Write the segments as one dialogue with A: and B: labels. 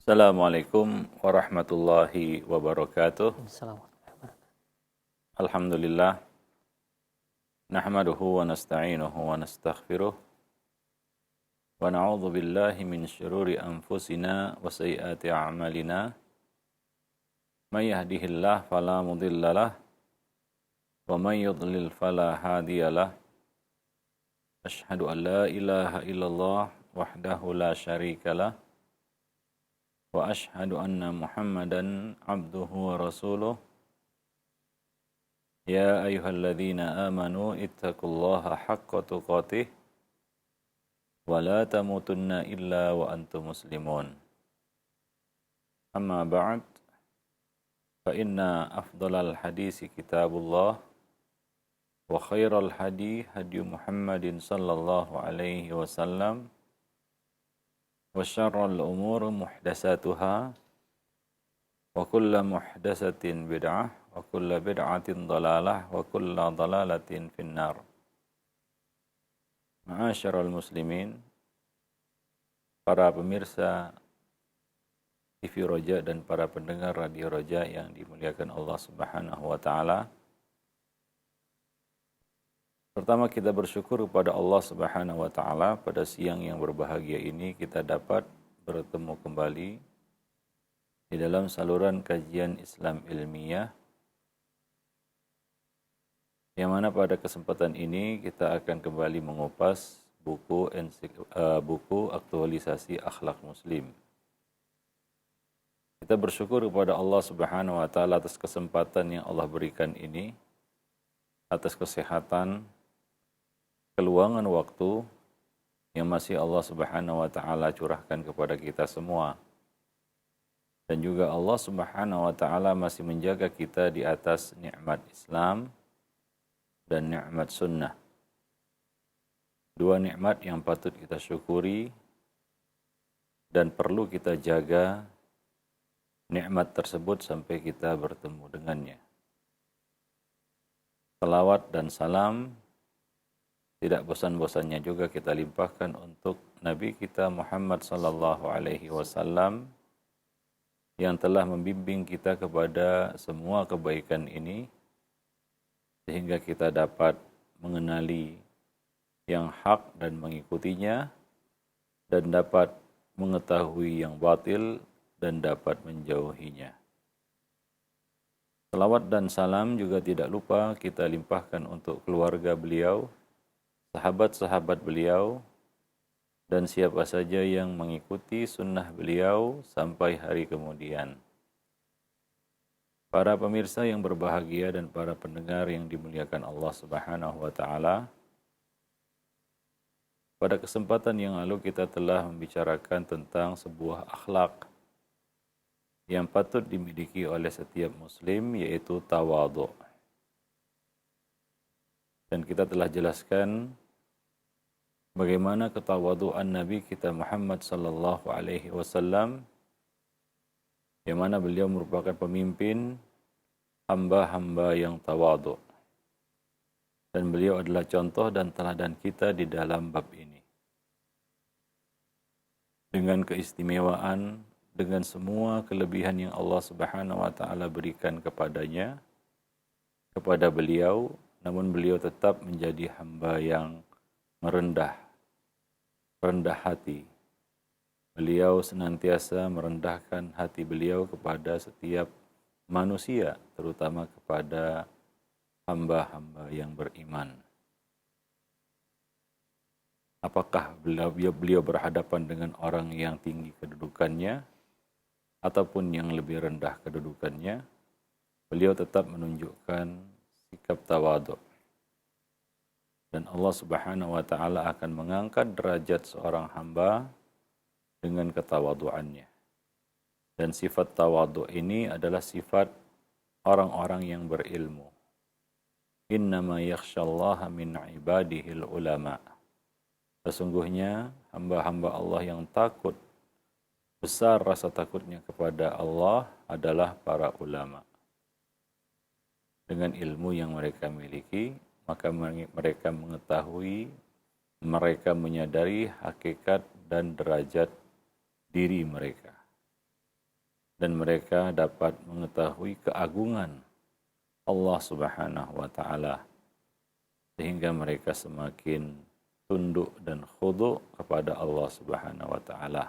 A: Assalamualaikum warahmatullahi wabarakatuh.
B: Assalamualaikum.
A: Alhamdulillah. Nahmaduhu wa nasta'inuhu wa nastaghfiruh. Wa na'udzu billahi min syururi anfusina wa sayyiati a'malina. May yahdihillahu fala mudhillalah wa may yudlil fala hadiyalah. Asyhadu an la ilaha illallah wahdahu la syarikalah. Wa asyhadu anna Muhammadan abduhu wa rasuluh. Ya ayyuhalladzina amanu ittaqullaha haqqa tuqatih wa la tamutunna illa wa antum muslimun. Amma ba'd, fa inna afdalal hadisi kitabullah wa khairal hadi hadi Muhammadin sallallahu alaihi wasallam wa syarrul umur muhdatsatuha wa kullu muhdatsatin bid'ah wa kullu bid'atin dhalalah wa kullu dhalalatin finnar. Ma'asyiral muslimin, para pemirsa TV Roja dan para pendengar Radio Roja yang dimuliakan Allah Subhanahu wa taala. Pertama, kita bersyukur kepada Allah Subhanahu wa taala pada siang yang berbahagia ini kita dapat bertemu kembali di dalam saluran kajian Islam ilmiah, yang mana pada kesempatan ini kita akan kembali mengupas buku aktualisasi akhlak muslim. Kita bersyukur kepada Allah Subhanahu wa taala atas kesempatan yang Allah berikan ini, atas kesehatan, keluangan waktu yang masih Allah Subhanahu wa taala curahkan kepada kita semua. Dan juga Allah Subhanahu wa taala masih menjaga kita di atas nikmat Islam dan nikmat sunnah. Dua nikmat yang patut kita syukuri dan perlu kita jaga nikmat tersebut sampai kita bertemu dengannya. Salawat dan salam tidak bosan-bosannya juga kita limpahkan untuk Nabi kita Muhammad sallallahu alaihi wasallam yang telah membimbing kita kepada semua kebaikan ini, sehingga kita dapat mengenali yang hak dan mengikutinya, dan dapat mengetahui yang batil dan dapat menjauhinya. Salawat dan salam juga tidak lupa kita limpahkan untuk keluarga beliau, sahabat-sahabat beliau, dan siapa saja yang mengikuti sunnah beliau sampai hari kemudian. Para pemirsa yang berbahagia dan para pendengar yang dimuliakan Allah Subhanahu wa taala, pada kesempatan yang lalu kita telah membicarakan tentang sebuah akhlak yang patut dimiliki oleh setiap muslim, yaitu tawadhu. Dan kita telah jelaskan bagaimana ketawaduan Nabi kita Muhammad sallallahu alaihi wasallam, yang mana beliau merupakan pemimpin hamba-hamba yang tawadhu. Dan beliau adalah contoh dan teladan kita di dalam bab ini. Dengan keistimewaan, dengan semua kelebihan yang Allah Subhanahu wa taala berikan kepadanya, kepada beliau, namun beliau tetap menjadi hamba yang rendah hati. Beliau senantiasa merendahkan hati beliau kepada setiap manusia, terutama kepada hamba-hamba yang beriman. Apakah beliau berhadapan dengan orang yang tinggi kedudukannya ataupun yang lebih rendah kedudukannya, beliau tetap menunjukkan sikap tawadhu. Dan Allah Subhanahu wa taala akan mengangkat derajat seorang hamba dengan ketawaduannya. Dan sifat tawadhu ini adalah sifat orang-orang yang berilmu. Innama yakhsyallaha min ibadihil ulama. Sesungguhnya hamba-hamba Allah yang takut, besar rasa takutnya kepada Allah adalah para ulama. Dengan ilmu yang mereka miliki, maka mereka mengetahui, mereka menyadari hakikat dan derajat diri mereka. dan mereka dapat mengetahui keagungan Allah Subhanahu wa taala sehingga mereka semakin tunduk dan khudu' kepada Allah Subhanahu wa taala.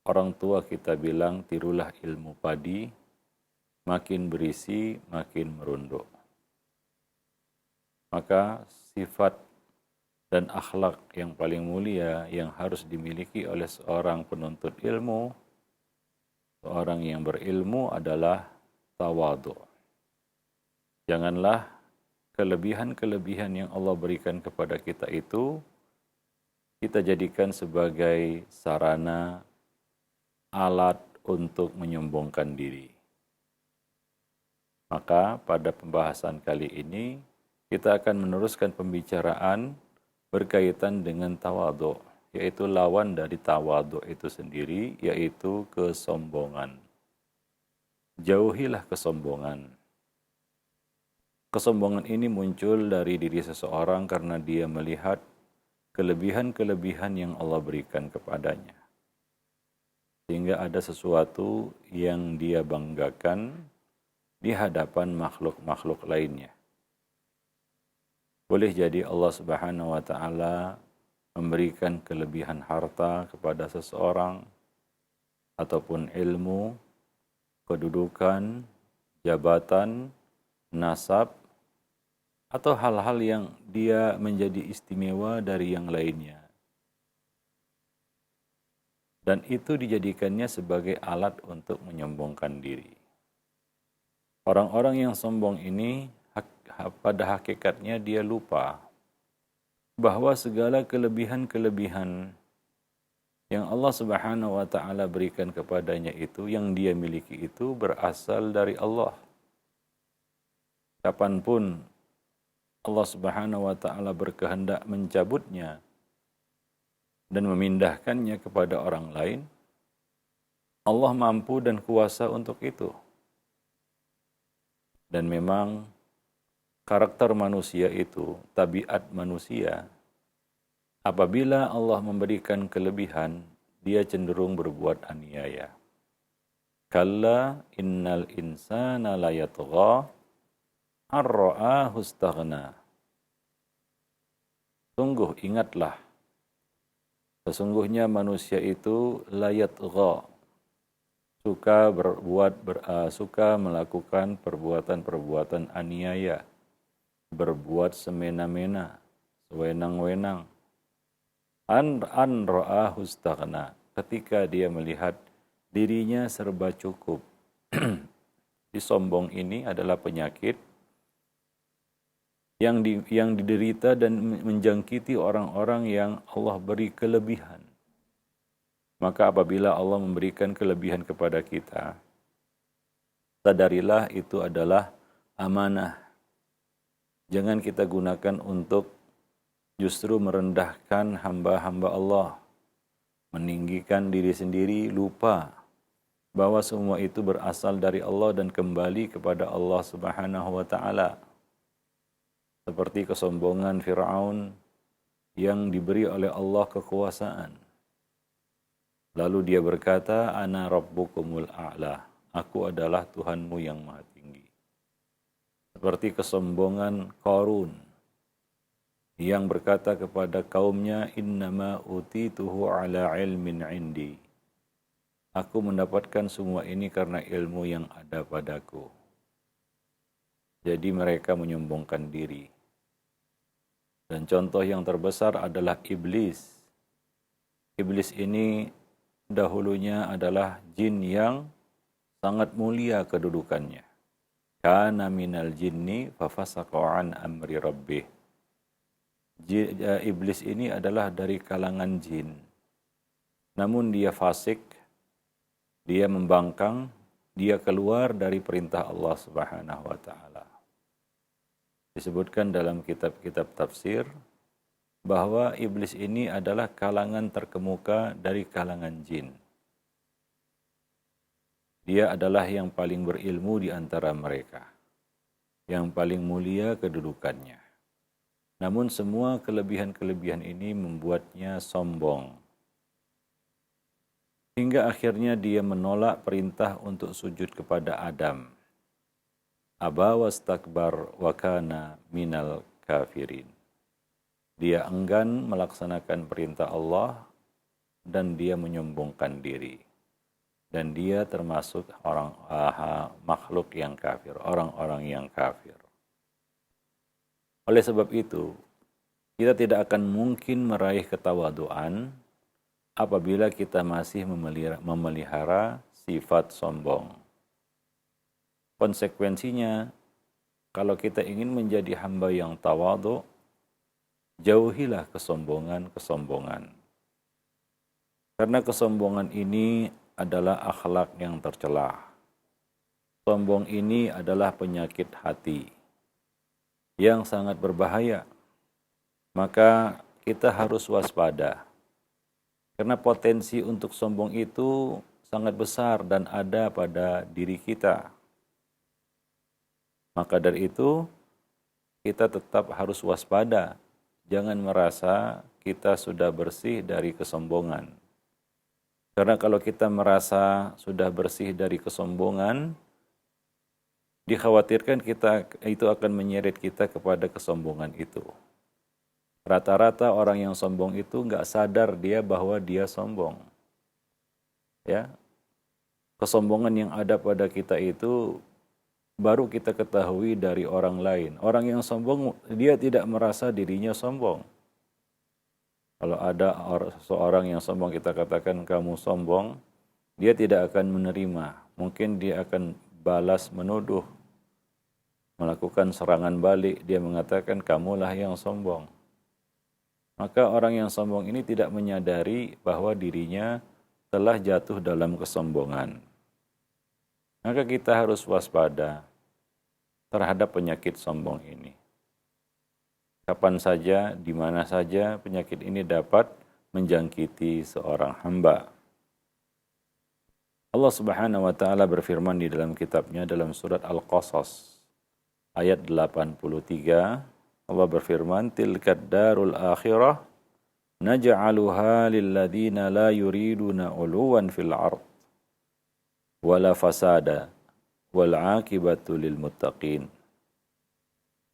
A: Orang tua kita bilang, tirulah ilmu padi, makin berisi makin merunduk. Maka sifat dan akhlak yang paling mulia yang harus dimiliki oleh seorang penuntut ilmu, seorang yang berilmu adalah tawadhu. Janganlah kelebihan-kelebihan yang Allah berikan kepada kita itu kita jadikan sebagai sarana, alat untuk menyombongkan diri. Maka pada pembahasan kali ini kita akan meneruskan pembicaraan berkaitan dengan tawadhu, yaitu lawan dari tawadhu itu sendiri, yaitu kesombongan. Jauhilah kesombongan. Kesombongan ini muncul dari diri seseorang karena dia melihat kelebihan-kelebihan yang Allah berikan kepadanya. Sehingga ada sesuatu yang dia banggakan di hadapan makhluk-makhluk lainnya. Boleh jadi Allah Subhanahu wa taala memberikan kelebihan harta kepada seseorang, ataupun ilmu, kedudukan, jabatan, nasab, atau hal-hal yang dia menjadi istimewa dari yang lainnya. Dan itu dijadikannya sebagai alat untuk menyombongkan diri. Orang-orang yang sombong ini pada hakikatnya dia lupa bahwa segala kelebihan-kelebihan yang Allah Subhanahu wa taala berikan kepadanya itu, yang dia miliki itu berasal dari Allah. Kapanpun Allah Subhanahu wa taala berkehendak mencabutnya dan memindahkannya kepada orang lain, Allah mampu dan kuasa untuk itu. Dan memang karakter manusia itu, tabiat manusia, apabila Allah memberikan kelebihan, dia cenderung berbuat aniaya. Kalla innal insana la yatgha ar-ra'ahu istaghna. Sungguh ingatlah, sesungguhnya manusia itu la yatgha, suka melakukan perbuatan-perbuatan aniaya, berbuat semena-mena, sewenang-wenang. An ra'ahu istaghna, ketika dia melihat dirinya serba cukup. Sombong ini adalah penyakit yang diderita dan menjangkiti orang-orang yang Allah beri kelebihan. Maka apabila Allah memberikan kelebihan kepada kita, sadarilah itu adalah amanah. Jangan kita gunakan untuk justru merendahkan hamba-hamba Allah, meninggikan diri sendiri, lupa bahwa semua itu berasal dari Allah dan kembali kepada Allah Subhanahu wa taala. Seperti kesombongan Fir'aun yang diberi oleh Allah kekuasaan. Lalu dia berkata, Ana rabbukumul a'la, aku adalah Tuhanmu yang maha tinggi. Seperti kesombongan Qarun yang berkata kepada kaumnya, Innama utituhu ala ilmin indi. Aku mendapatkan semua ini karena ilmu yang ada padaku. Jadi mereka menyombongkan diri. Dan contoh yang terbesar adalah iblis. Iblis ini dahulunya adalah jin yang sangat mulia kedudukannya. Kana minal jinni fafasaqa an amri rabbih. Iblis ini adalah dari kalangan jin. Namun dia fasik, dia membangkang, dia keluar dari perintah Allah Subhanahu wa taala. Disebutkan dalam kitab-kitab tafsir bahwa iblis ini adalah kalangan terkemuka dari kalangan jin. Dia adalah yang paling berilmu di antara mereka, yang paling mulia kedudukannya. Namun semua kelebihan-kelebihan ini membuatnya sombong. hingga akhirnya dia menolak perintah untuk sujud kepada Adam. Aba wastakbar wa kana minal kafirin. Dia enggan melaksanakan perintah Allah dan dia menyombongkan diri. Dan dia termasuk makhluk yang kafir, orang-orang yang kafir. Oleh sebab itu, kita tidak akan mungkin meraih ketawaduan apabila kita masih memelihara sifat sombong. Konsekuensinya, kalau kita ingin menjadi hamba yang tawadu, jauhilah kesombongan-kesombongan. Karena kesombongan ini adalah akhlak yang tercela. Sombong ini adalah penyakit hati yang sangat berbahaya. Maka kita harus waspada. Karena potensi untuk sombong itu sangat besar dan ada pada diri kita. Maka dari itu, kita tetap harus waspada. Jangan merasa kita sudah bersih dari kesombongan. Karena kalau kita merasa sudah bersih dari kesombongan, dikhawatirkan itu akan menyeret kita kepada kesombongan itu. Rata-rata orang yang sombong itu nggak sadar dia bahwa dia sombong. Ya, kesombongan yang ada pada kita itu baru kita ketahui dari orang lain. Orang yang sombong, dia tidak merasa dirinya sombong. Kalau ada seorang yang sombong, kita katakan kamu sombong, dia tidak akan menerima. Mungkin dia akan balas menuduh, melakukan serangan balik, dia mengatakan kamulah yang sombong. Maka orang yang sombong ini tidak menyadari bahwa dirinya telah jatuh dalam kesombongan. Maka kita harus waspada terhadap penyakit sombong ini. Kapan saja, di mana saja penyakit ini dapat menjangkiti seorang hamba. Allah Subhanahu wa taala berfirman di dalam kitabnya dalam surat Al-Qasas ayat 83, Allah berfirman, tilkad darul akhirah naj'aluha lilladzina la yuriduna 'uluwan fil ard wala fasada wal 'aqibatu lil muttaqin.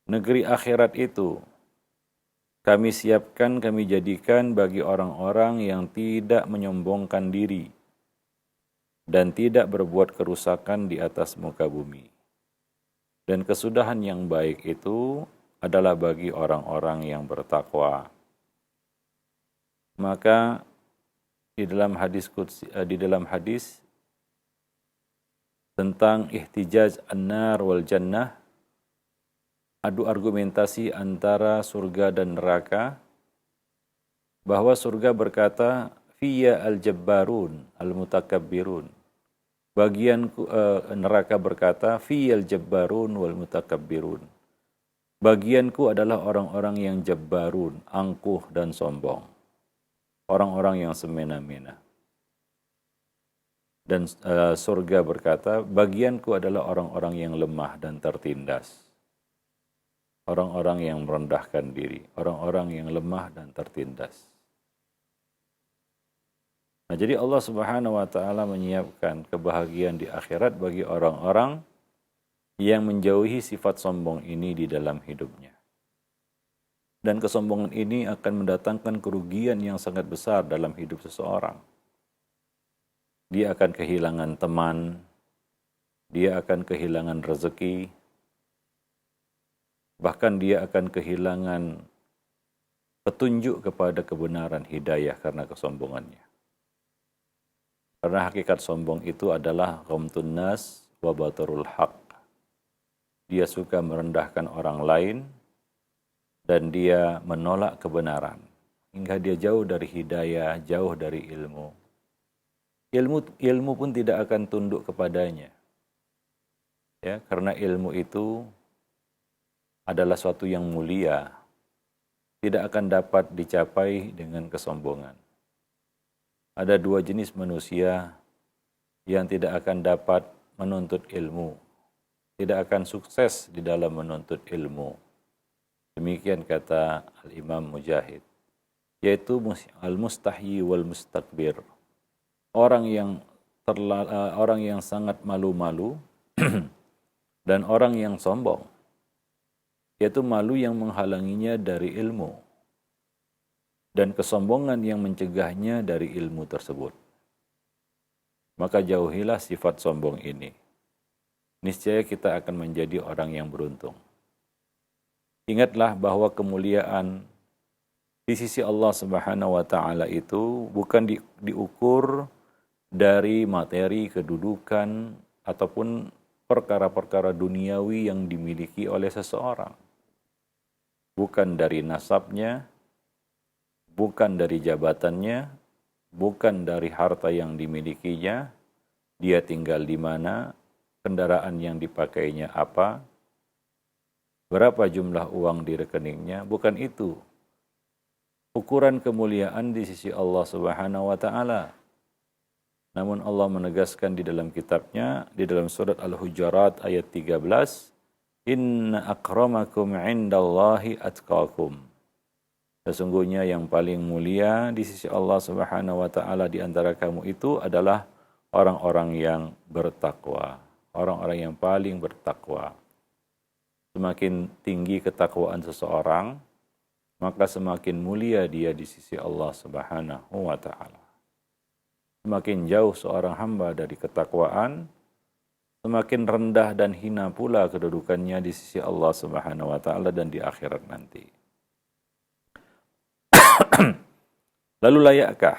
A: Negeri akhirat itu kami siapkan, kami jadikan bagi orang-orang yang tidak menyombongkan diri dan tidak berbuat kerusakan di atas muka bumi. Dan kesudahan yang baik itu adalah bagi orang-orang yang bertakwa. Maka di dalam hadis tentang ihtijaj an-nar wal jannah, adu argumentasi antara surga dan neraka, bahwa surga berkata, Fiyya al-jabbarun al-mutakabbirun. Bagianku, neraka berkata, Fiyya al-jabbarun wal-mutakabbirun. Bagianku adalah orang-orang yang jabbarun, angkuh dan sombong. Orang-orang yang semena-mena. Dan surga berkata, bagianku adalah orang-orang yang lemah dan tertindas. Orang-orang yang merendahkan diri, orang-orang yang lemah dan tertindas. Nah, jadi Allah Subhanahu wa taala menyiapkan kebahagiaan di akhirat bagi orang-orang yang menjauhi sifat sombong ini di dalam hidupnya. Dan kesombongan ini akan mendatangkan kerugian yang sangat besar dalam hidup seseorang. Dia akan kehilangan teman, dia akan kehilangan rezeki, bahkan dia akan kehilangan petunjuk kepada kebenaran hidayah karena kesombongannya. Karena hakikat sombong itu adalah ghamtun nas wa batarul haq. Dia suka merendahkan orang lain dan dia menolak kebenaran hingga dia jauh dari hidayah, jauh dari ilmu. Ilmu pun tidak akan tunduk kepadanya. Ya, karena ilmu itu adalah suatu yang mulia, tidak akan dapat dicapai dengan kesombongan. Ada dua jenis manusia yang tidak akan dapat menuntut ilmu, tidak akan sukses di dalam menuntut ilmu. Demikian kata Al-Imam Mujahid, yaitu al-mustahyi wal mustakbir. orang yang sangat malu-malu dan orang yang sombong, yaitu malu yang menghalanginya dari ilmu dan kesombongan yang mencegahnya dari ilmu tersebut. Maka jauhilah sifat sombong ini. Niscaya kita akan menjadi orang yang beruntung. Ingatlah bahwa kemuliaan di sisi Allah Subhanahu wa taala itu bukan diukur dari materi, kedudukan, ataupun perkara-perkara duniawi yang dimiliki oleh seseorang. Bukan dari nasabnya, bukan dari jabatannya, bukan dari harta yang dimilikinya, dia tinggal di mana, kendaraan yang dipakainya apa, berapa jumlah uang di rekeningnya, bukan itu. Ukuran kemuliaan di sisi Allah Subhanahu wa taala. Namun Allah menegaskan di dalam kitabnya, di dalam surat Al-Hujurat ayat 13, "Inna akramakum 'indallahi atqakum." Sesungguhnya yang paling mulia di sisi Allah Subhanahu wa taala di antara kamu itu adalah orang-orang yang bertakwa, orang-orang yang paling bertakwa. Semakin tinggi ketakwaan seseorang, maka semakin mulia dia di sisi Allah Subhanahu wa taala. Semakin jauh seorang hamba dari ketakwaan, semakin rendah dan hina pula kedudukannya di sisi Allah Subhanahu wa taala dan di akhirat nanti. Lalu layakkah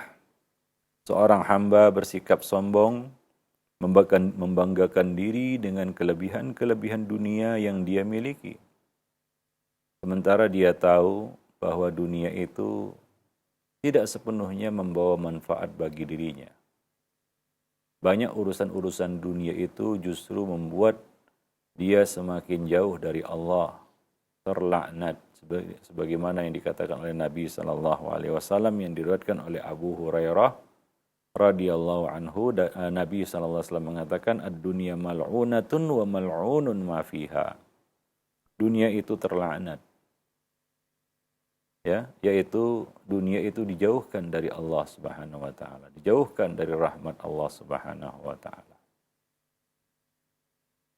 A: seorang hamba bersikap sombong, membanggakan diri dengan kelebihan-kelebihan dunia yang dia miliki? Sementara dia tahu bahwa dunia itu tidak sepenuhnya membawa manfaat bagi dirinya. Banyak urusan-urusan dunia itu justru membuat dia semakin jauh dari Allah, terlaknat, sebagaimana yang dikatakan oleh Nabi SAW yang diriwayatkan oleh Abu Hurairah radhiyallahu anhu. Nabi SAW mengatakan, ad-dunya mal'unatun wa mal'unun ma fiha. Dunia itu terlaknat. Ya, yaitu dunia itu dijauhkan dari Allah Subhanahu wa taala, dijauhkan dari rahmat Allah Subhanahu wa taala.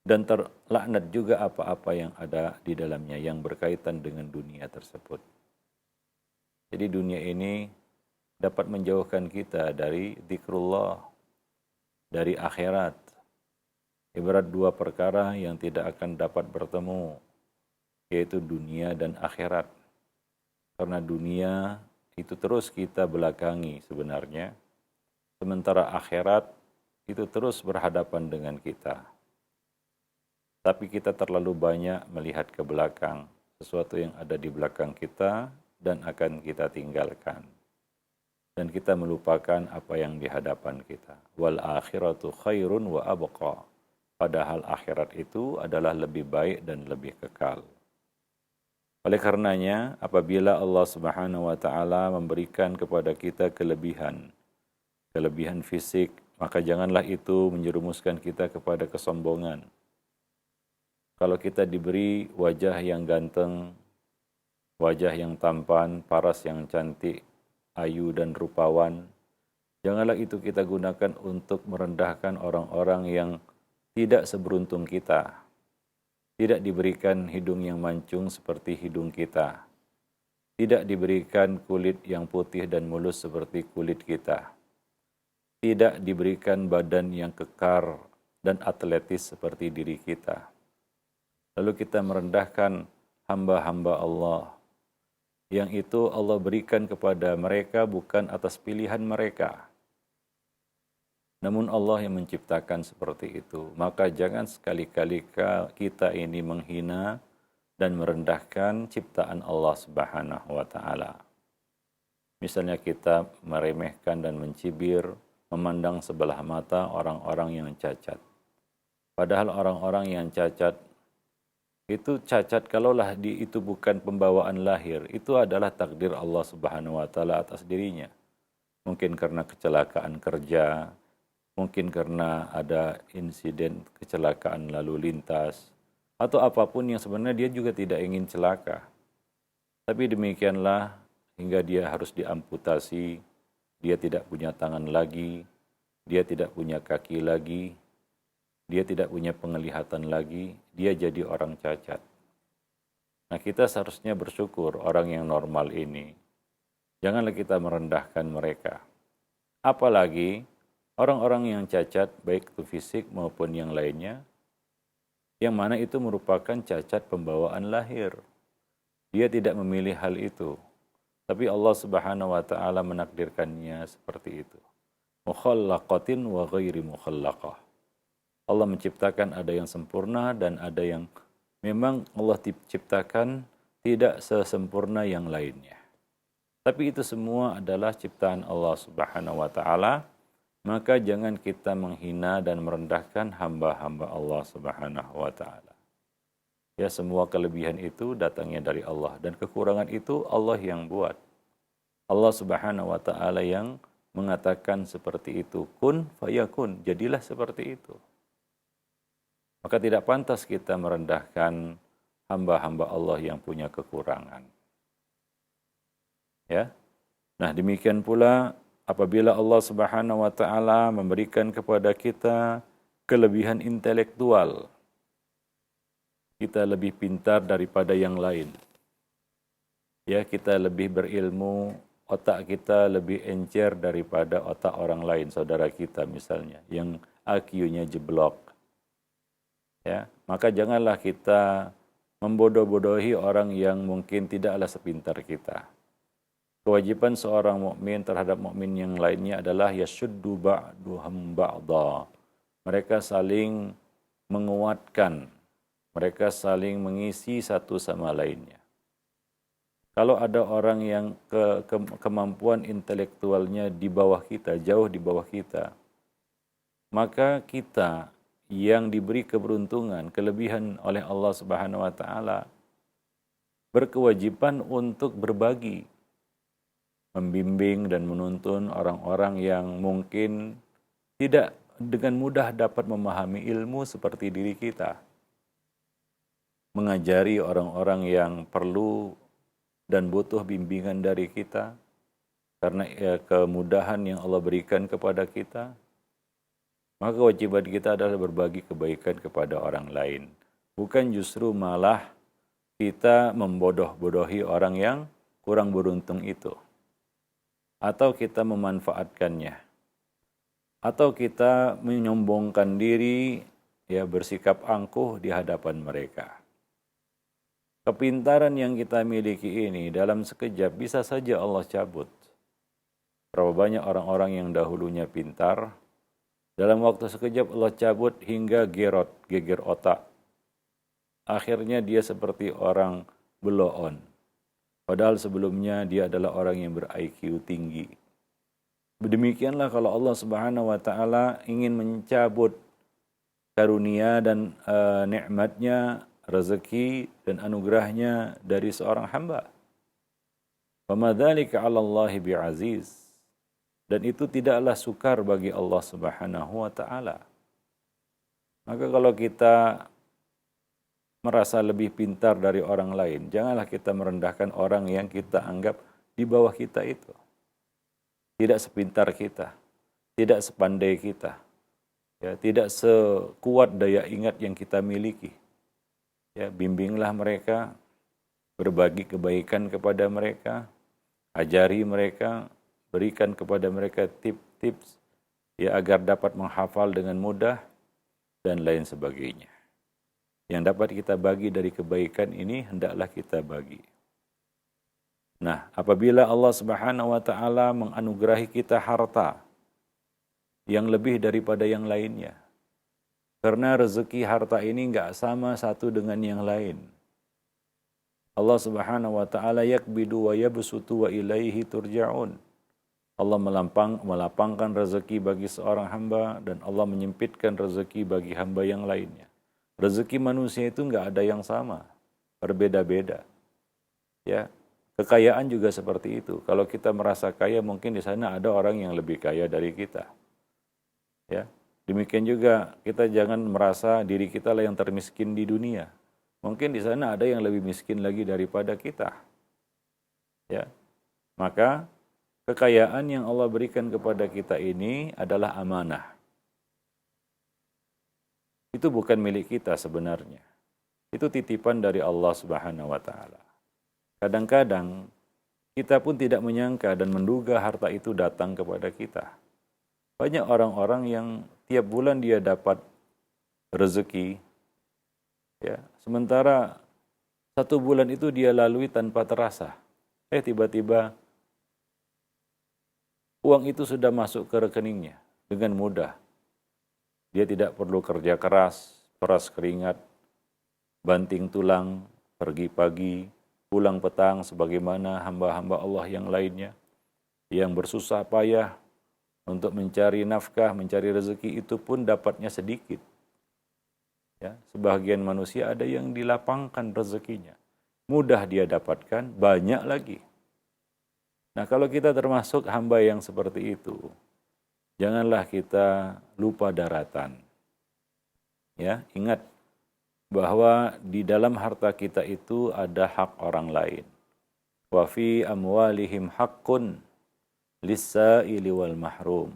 A: Dan terlaknat juga apa-apa yang ada di dalamnya yang berkaitan dengan dunia tersebut. Jadi dunia ini dapat menjauhkan kita dari zikrullah, dari akhirat. Ibarat dua perkara yang tidak akan dapat bertemu, yaitu dunia dan akhirat. Karena dunia itu terus kita belakangi sebenarnya, sementara akhirat itu terus berhadapan dengan kita. Tapi kita terlalu banyak melihat ke belakang, sesuatu yang ada di belakang kita dan akan kita tinggalkan. Dan kita melupakan apa yang di hadapan kita. Wal akhiratu khairun wa abqa. Padahal akhirat itu adalah lebih baik dan lebih kekal. Oleh karenanya, apabila Allah Subhanahu wa taala memberikan kepada kita kelebihan fisik, maka janganlah itu menjerumuskan kita kepada kesombongan. Kalau kita diberi wajah yang ganteng, wajah yang tampan, paras yang cantik, ayu dan rupawan, janganlah itu kita gunakan untuk merendahkan orang-orang yang tidak seberuntung kita. Tidak diberikan hidung yang mancung seperti hidung kita. Tidak diberikan kulit yang putih dan mulus seperti kulit kita. Tidak diberikan badan yang kekar dan atletis seperti diri kita. Lalu kita merendahkan hamba-hamba Allah. Yang itu Allah berikan kepada mereka bukan atas pilihan mereka. Namun Allah yang menciptakan seperti itu. Maka jangan sekali-kali kita ini menghina dan merendahkan ciptaan Allah Subhanahu wa taala. Misalnya kita meremehkan dan mencibir, memandang sebelah mata orang-orang yang cacat. Padahal orang-orang yang cacat itu cacat kalaulah itu bukan pembawaan lahir, itu adalah takdir Allah Subhanahu wa taala atas dirinya. Mungkin karena kecelakaan kerja, mungkin karena ada insiden kecelakaan lalu lintas, atau apapun yang sebenarnya dia juga tidak ingin celaka. Tapi demikianlah hingga dia harus diamputasi, dia tidak punya tangan lagi, dia tidak punya kaki lagi, dia tidak punya penglihatan lagi, dia jadi orang cacat. Nah, kita seharusnya bersyukur orang yang normal ini. Janganlah kita merendahkan mereka. Apalagi orang-orang yang cacat, baik itu fisik maupun yang lainnya, yang mana itu merupakan cacat pembawaan lahir. Dia tidak memilih hal itu. Tapi Allah Subhanahu wa taala menakdirkannya seperti itu. Mukhallaqatin wa ghairi mukhallaqah. Allah menciptakan ada yang sempurna dan ada yang memang Allah ciptakan tidak sesempurna yang lainnya. Tapi itu semua adalah ciptaan Allah Subhanahu wa taala, maka jangan kita menghina dan merendahkan hamba-hamba Allah Subhanahu wa taala. Ya, semua kelebihan itu datangnya dari Allah dan kekurangan itu Allah yang buat. Allah Subhanahu wa taala yang mengatakan seperti itu, kun fayakun, jadilah seperti itu. Maka tidak pantas kita merendahkan hamba-hamba Allah yang punya kekurangan. Ya. Nah, demikian pula apabila Allah Subhanahu wa taala memberikan kepada kita kelebihan intelektual, kita lebih pintar daripada yang lain. Ya, kita lebih berilmu, otak kita lebih encer daripada otak orang lain, saudara kita misalnya, yang IQ-nya jeblok. Ya, maka janganlah kita membodoh-bodohi orang yang mungkin tidaklah sepintar kita. Kewajiban seorang mukmin terhadap mukmin yang lainnya adalah yashuddu ba'duhum ba'dha. Mereka saling menguatkan, mereka saling mengisi satu sama lainnya. Kalau ada orang yang kemampuan intelektualnya di bawah kita, jauh di bawah kita, maka kita yang diberi keberuntungan, kelebihan oleh Allah Subhanahu wa taala berkewajiban untuk berbagi, membimbing dan menuntun orang-orang yang mungkin tidak dengan mudah dapat memahami ilmu seperti diri kita. Mengajari orang-orang yang perlu dan butuh bimbingan dari kita karena kemudahan yang Allah berikan kepada kita. Maka kewajiban kita adalah berbagi kebaikan kepada orang lain. Bukan justru malah kita membodoh-bodohi orang yang kurang beruntung itu. Atau kita memanfaatkannya. Atau kita menyombongkan diri, ya, bersikap angkuh di hadapan mereka. Kepintaran yang kita miliki ini dalam sekejap bisa saja Allah cabut. Berapa banyak orang-orang yang dahulunya pintar, dalam waktu sekejap Allah cabut hingga geger otak. Akhirnya dia seperti orang beloon. Padahal sebelumnya dia adalah orang yang ber-IQ tinggi. Demikianlah kalau Allah Subhanahu wa taala ingin mencabut karunia dan nikmatnya, rezeki dan anugerahnya dari seorang hamba. Wa madzalika 'ala Allahi bi'aziz. Dan itu tidaklah sukar bagi Allah Subhanahu wa taala. Maka kalau kita merasa lebih pintar dari orang lain, janganlah kita merendahkan orang yang kita anggap di bawah kita itu. Tidak sepintar kita, tidak sepandai kita, ya, tidak sekuat daya ingat yang kita miliki. Ya, bimbinglah mereka, berbagi kebaikan kepada mereka, ajari mereka, berikan kepada mereka tips-tips ya agar dapat menghafal dengan mudah dan lain sebagainya. Yang dapat kita bagi dari kebaikan ini hendaklah kita bagi. Nah, apabila Allah Subhanahu wa taala menganugerahi kita harta yang lebih daripada yang lainnya, karena rezeki harta ini enggak sama satu dengan yang lain. Allah Subhanahu wa taala yakbidu wa yabsutu wa ilaihi turja'un. Allah melapangkan rezeki bagi seorang hamba dan Allah menyempitkan rezeki bagi hamba yang lainnya. Rezeki manusia itu enggak ada yang sama, berbeda-beda. Ya, kekayaan juga seperti itu. Kalau kita merasa kaya, mungkin di sana ada orang yang lebih kaya dari kita. Ya, demikian juga kita jangan merasa diri kita lah yang termiskin di dunia. Mungkin di sana ada yang lebih miskin lagi daripada kita. Ya, maka kekayaan yang Allah berikan kepada kita ini adalah amanah. Itu bukan milik kita sebenarnya. Itu titipan dari Allah Subhanahu wa taala. Kadang-kadang kita pun tidak menyangka dan menduga harta itu datang kepada kita. Banyak orang-orang yang tiap bulan dia dapat rezeki, ya, sementara 1 bulan itu dia lalui tanpa terasa. Tiba-tiba uang itu sudah masuk ke rekeningnya dengan mudah. Dia tidak perlu kerja keras, peras keringat, banting tulang, pergi pagi, pulang petang sebagaimana hamba-hamba Allah yang lainnya yang bersusah payah untuk mencari nafkah, mencari rezeki itu pun dapatnya sedikit. Ya, sebagian manusia ada yang dilapangkan rezekinya. Mudah dia dapatkan, banyak lagi. Nah, kalau kita termasuk hamba yang seperti itu, janganlah kita lupa daratan. Ya, ingat bahwa di dalam harta kita itu ada hak orang lain. Wa fi amwalihim haqqun lis-sa'ili wal mahrum.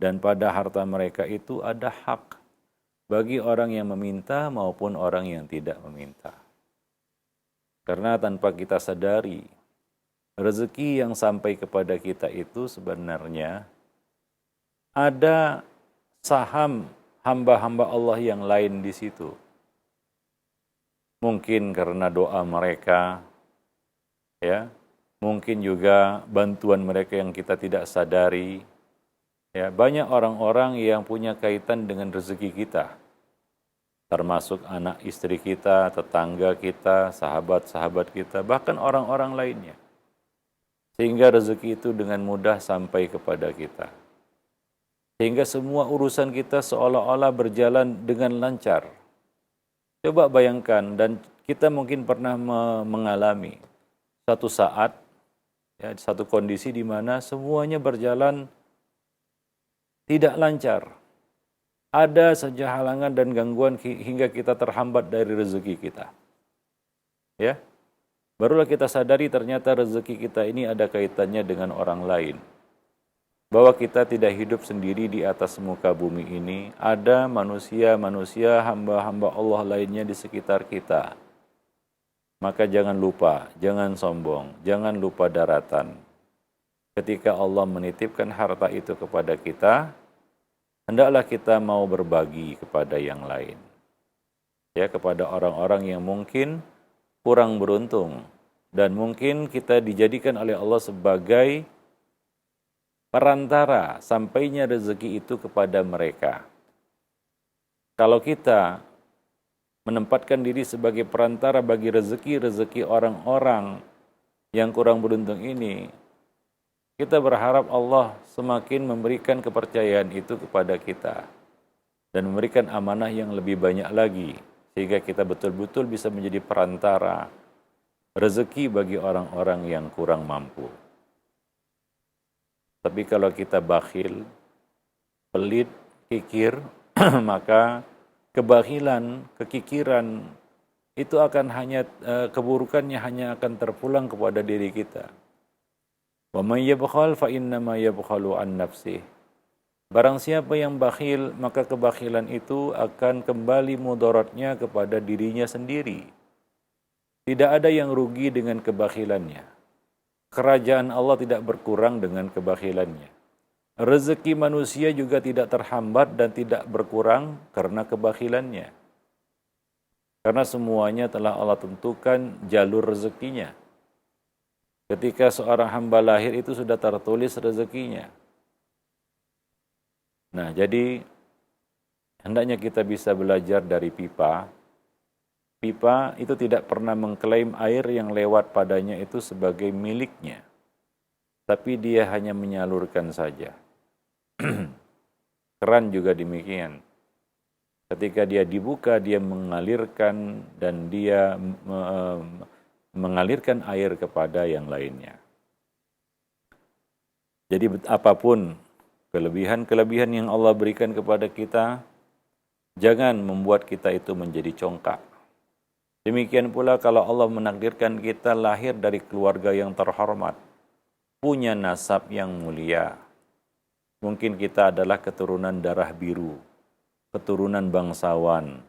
A: Dan pada harta mereka itu ada hak bagi orang yang meminta maupun orang yang tidak meminta. Karena tanpa kita sadari, rezeki yang sampai kepada kita itu sebenarnya ada saham hamba-hamba Allah yang lain di situ. Mungkin karena doa mereka, ya, mungkin juga bantuan mereka yang kita tidak sadari. Ya, banyak orang-orang yang punya kaitan dengan rezeki kita, termasuk anak istri kita, tetangga kita, sahabat-sahabat kita, bahkan orang-orang lainnya. Sehingga rezeki itu dengan mudah sampai kepada kita. Sehingga semua urusan kita seolah-olah berjalan dengan lancar. Coba bayangkan, dan kita mungkin pernah mengalami satu saat, ya, satu kondisi di mana semuanya berjalan tidak lancar. Ada saja halangan dan gangguan hingga kita terhambat dari rezeki kita. Ya, barulah kita sadari ternyata rezeki kita ini ada kaitannya dengan orang lain. Bahwa kita tidak hidup sendiri di atas muka bumi ini, ada manusia-manusia, hamba-hamba Allah lainnya di sekitar kita. Maka jangan lupa, jangan sombong, jangan lupa daratan. Ketika Allah menitipkan harta itu kepada kita, hendaklah kita mau berbagi kepada yang lain. Ya, kepada orang-orang yang mungkin kurang beruntung. Dan mungkin kita dijadikan oleh Allah sebagai perantara sampainya rezeki itu kepada mereka. Kalau kita menempatkan diri sebagai perantara bagi rezeki-rezeki orang-orang yang kurang beruntung ini, kita berharap Allah semakin memberikan kepercayaan itu kepada kita dan memberikan amanah yang lebih banyak lagi, sehingga kita betul-betul bisa menjadi perantara rezeki bagi orang-orang yang kurang mampu. Tapi kalau kita bakhil, pelit, kikir, maka kebakilan, kekikiran itu akan hanya keburukannya hanya akan terpulang kepada diri kita. Wa may yabkhal fa innama yabkhalu an nafsih. Barang siapa yang bakhil, maka kebakhilan itu akan kembali mudaratnya kepada dirinya sendiri. Tidak ada yang rugi dengan kebakhilannya. Kerajaan Allah tidak berkurang dengan kebakhilannya. Rezeki manusia juga tidak terhambat dan tidak berkurang karena kebakhilannya. Karena semuanya telah Allah tentukan jalur rezekinya. Ketika seorang hamba lahir itu sudah tertulis rezekinya. Nah, jadi hendaknya kita bisa belajar dari pipa. Pipa itu tidak pernah mengklaim air yang lewat padanya itu sebagai miliknya. Tapi dia hanya menyalurkan saja. Keran juga demikian. Ketika dia dibuka, dia mengalirkan dan dia mengalirkan air kepada yang lainnya. Jadi apapun kelebihan-kelebihan yang Allah berikan kepada kita, jangan membuat kita itu menjadi congkak. Demikian pula kalau Allah menakdirkan kita lahir dari keluarga yang terhormat, punya nasab yang mulia. Mungkin kita adalah keturunan darah biru, keturunan bangsawan,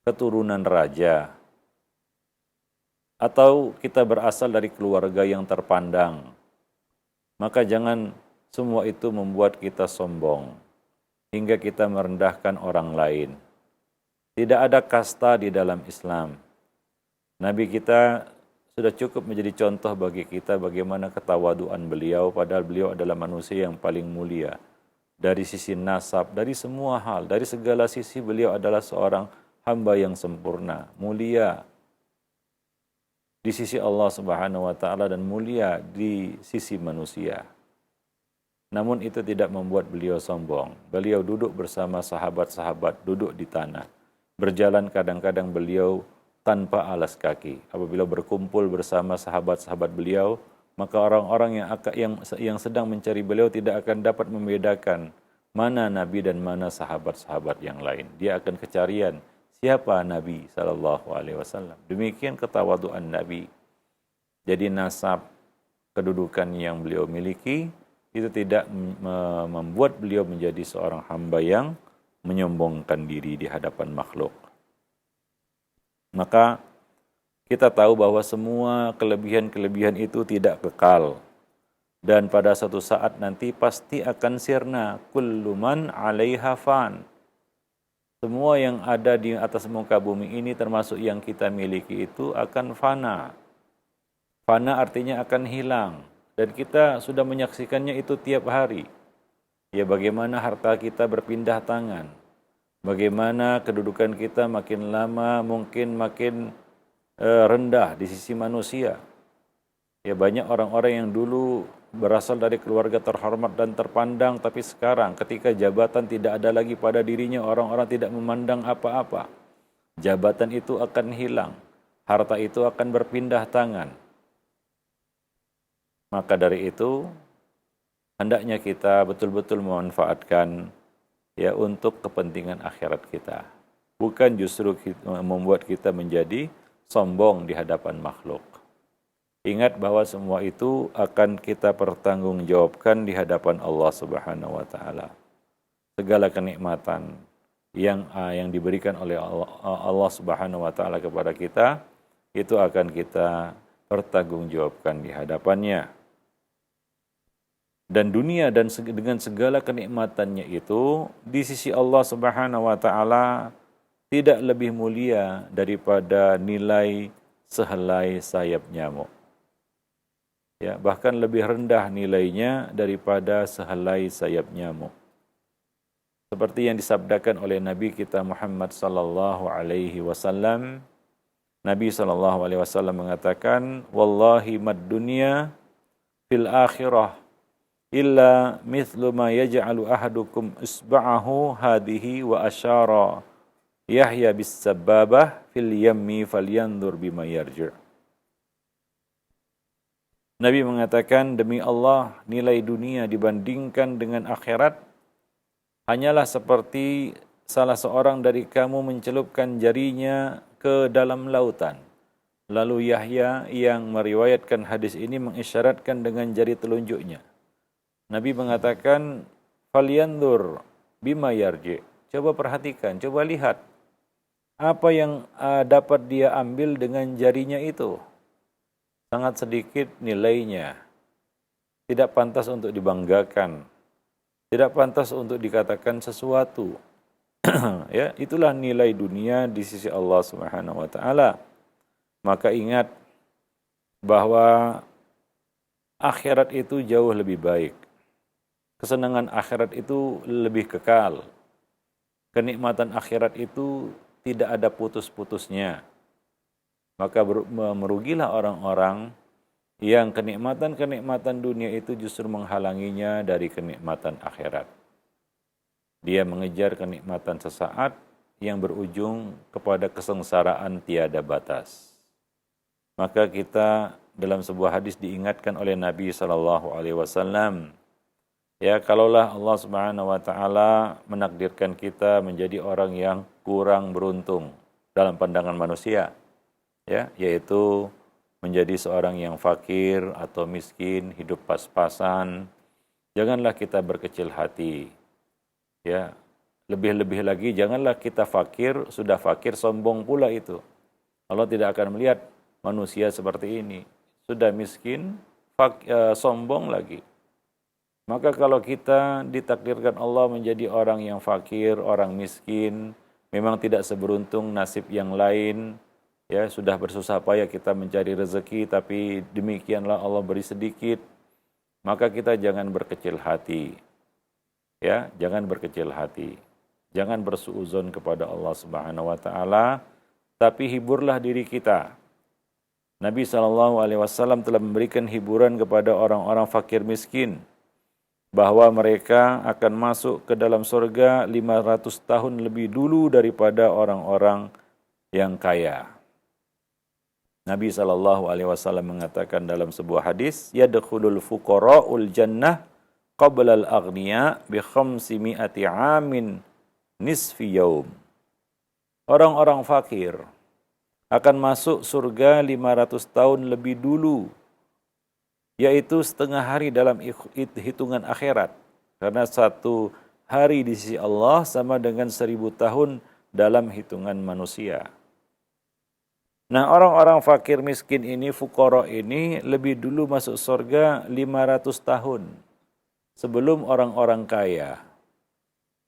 A: keturunan raja, atau kita berasal dari keluarga yang terpandang. Maka jangan semua itu membuat kita sombong, hingga kita merendahkan orang lain. Tidak ada kasta di dalam Islam. Nabi kita sudah cukup menjadi contoh bagi kita bagaimana ketawaduan beliau, padahal beliau adalah manusia yang paling mulia. Dari sisi nasab, dari semua hal, dari segala sisi beliau adalah seorang hamba yang sempurna, mulia di sisi Allah Subhanahu wa taala dan mulia di sisi manusia. Namun itu tidak membuat beliau sombong. Beliau duduk bersama sahabat-sahabat, duduk di tanah. Berjalan kadang-kadang beliau tanpa alas kaki. Apabila berkumpul bersama sahabat-sahabat beliau, maka orang-orang yang sedang mencari beliau tidak akan dapat membedakan mana Nabi dan mana sahabat-sahabat yang lain. Dia akan kecarian siapa Nabi sallallahu alaihi wasallam. Demikian ketawaduan Nabi. Jadi nasab kedudukan yang beliau miliki itu tidak membuat beliau menjadi seorang hamba yang menyombongkan diri di hadapan makhluk. Maka kita tahu bahwa semua kelebihan-kelebihan itu tidak kekal. Dan pada suatu saat nanti pasti akan sirna. Kullu man 'alaiha fan. Semua yang ada di atas muka bumi ini termasuk yang kita miliki itu akan fana. Fana artinya akan hilang. Dan kita sudah menyaksikannya itu tiap hari. Ya bagaimana harta kita berpindah tangan. Bagaimana kedudukan kita makin lama mungkin makin rendah di sisi manusia. Ya banyak orang-orang yang dulu berasal dari keluarga terhormat dan terpandang, tapi sekarang ketika jabatan tidak ada lagi pada dirinya, orang-orang tidak memandang apa-apa. Jabatan itu akan hilang, harta itu akan berpindah tangan. Maka dari itu, hendaknya kita betul-betul memanfaatkan ya untuk kepentingan akhirat kita. Bukan justru membuat kita menjadi sombong di hadapan makhluk. Ingat bahwa semua itu akan kita pertanggungjawabkan di hadapan Allah Subhanahu wa taala. Segala kenikmatan yang diberikan oleh Allah Subhanahu wa taala kepada kita itu akan kita pertanggungjawabkan di hadapannya. Dan dunia dan dengan segala kenikmatannya itu di sisi Allah Subhanahu wa taala tidak lebih mulia daripada nilai sehelai sayap nyamuk. Ya, bahkan lebih rendah nilainya daripada sehelai sayap nyamuk. Seperti yang disabdakan oleh Nabi kita Muhammad sallallahu alaihi wasallam. Nabi sallallahu alaihi wasallam mengatakan, "Wallahi mad dunya fil akhirah illa mithlu ma yaj'alu ahadukum isba'ahu hadhihi wa asyara Yahya bis sababah fil yammi falyanzur bima yarji'." Nabi mengatakan, demi Allah, nilai dunia dibandingkan dengan akhirat hanyalah seperti salah seorang dari kamu mencelupkan jarinya ke dalam lautan. Lalu Yahya yang meriwayatkan hadis ini mengisyaratkan dengan jari telunjuknya. Nabi mengatakan, falyanzur bima yarji'. Coba perhatikan, coba lihat apa yang dapat dia ambil dengan jarinya itu. Sangat sedikit nilainya. Tidak pantas untuk dibanggakan. Tidak pantas untuk dikatakan sesuatu. Ya, itulah nilai dunia di sisi Allah Subhanahu wa taala. Maka ingat bahwa akhirat itu jauh lebih baik. Kesenangan akhirat itu lebih kekal. Kenikmatan akhirat itu tidak ada putus-putusnya. Maka merugilah orang-orang yang kenikmatan-kenikmatan dunia itu justru menghalanginya dari kenikmatan akhirat. Dia mengejar kenikmatan sesaat yang berujung kepada kesengsaraan tiada batas. Maka kita dalam sebuah hadis diingatkan oleh Nabi SAW, ya kalaulah Allah Subhanahu wa taala menakdirkan kita menjadi orang yang kurang beruntung dalam pandangan manusia, ya, yaitu menjadi seorang yang fakir atau miskin, hidup pas-pasan. Janganlah kita berkecil hati. Ya, lebih-lebih lagi janganlah kita fakir, sudah fakir sombong pula itu. Allah tidak akan melihat manusia seperti ini. Sudah miskin, sombong lagi. Maka kalau kita ditakdirkan Allah menjadi orang yang fakir, orang miskin, memang tidak seberuntung nasib yang lain, ya sudah bersusah payah kita mencari rezeki, tapi demikianlah Allah beri sedikit, maka kita jangan berkecil hati, ya jangan berkecil hati, jangan bersuuzon kepada Allah Subhanahu Wa Taala, tapi hiburlah diri kita. Nabi SAW telah memberikan hiburan kepada orang-orang fakir miskin, bahwa mereka akan masuk ke dalam surga 500 tahun lebih dulu daripada orang-orang yang kaya. Nabi SAW mengatakan dalam sebuah hadis, yadkhulul fuqara'ul jannah qabla al-aghniya bi 500 amin nisfi yaum. Orang-orang fakir akan masuk surga 500 tahun lebih dulu, yaitu setengah hari dalam hitungan akhirat. Karena satu hari di sisi Allah sama dengan 1000 tahun dalam hitungan manusia. Nah, orang-orang fakir miskin ini, fuqara ini, lebih dulu masuk surga 500 tahun sebelum orang-orang kaya.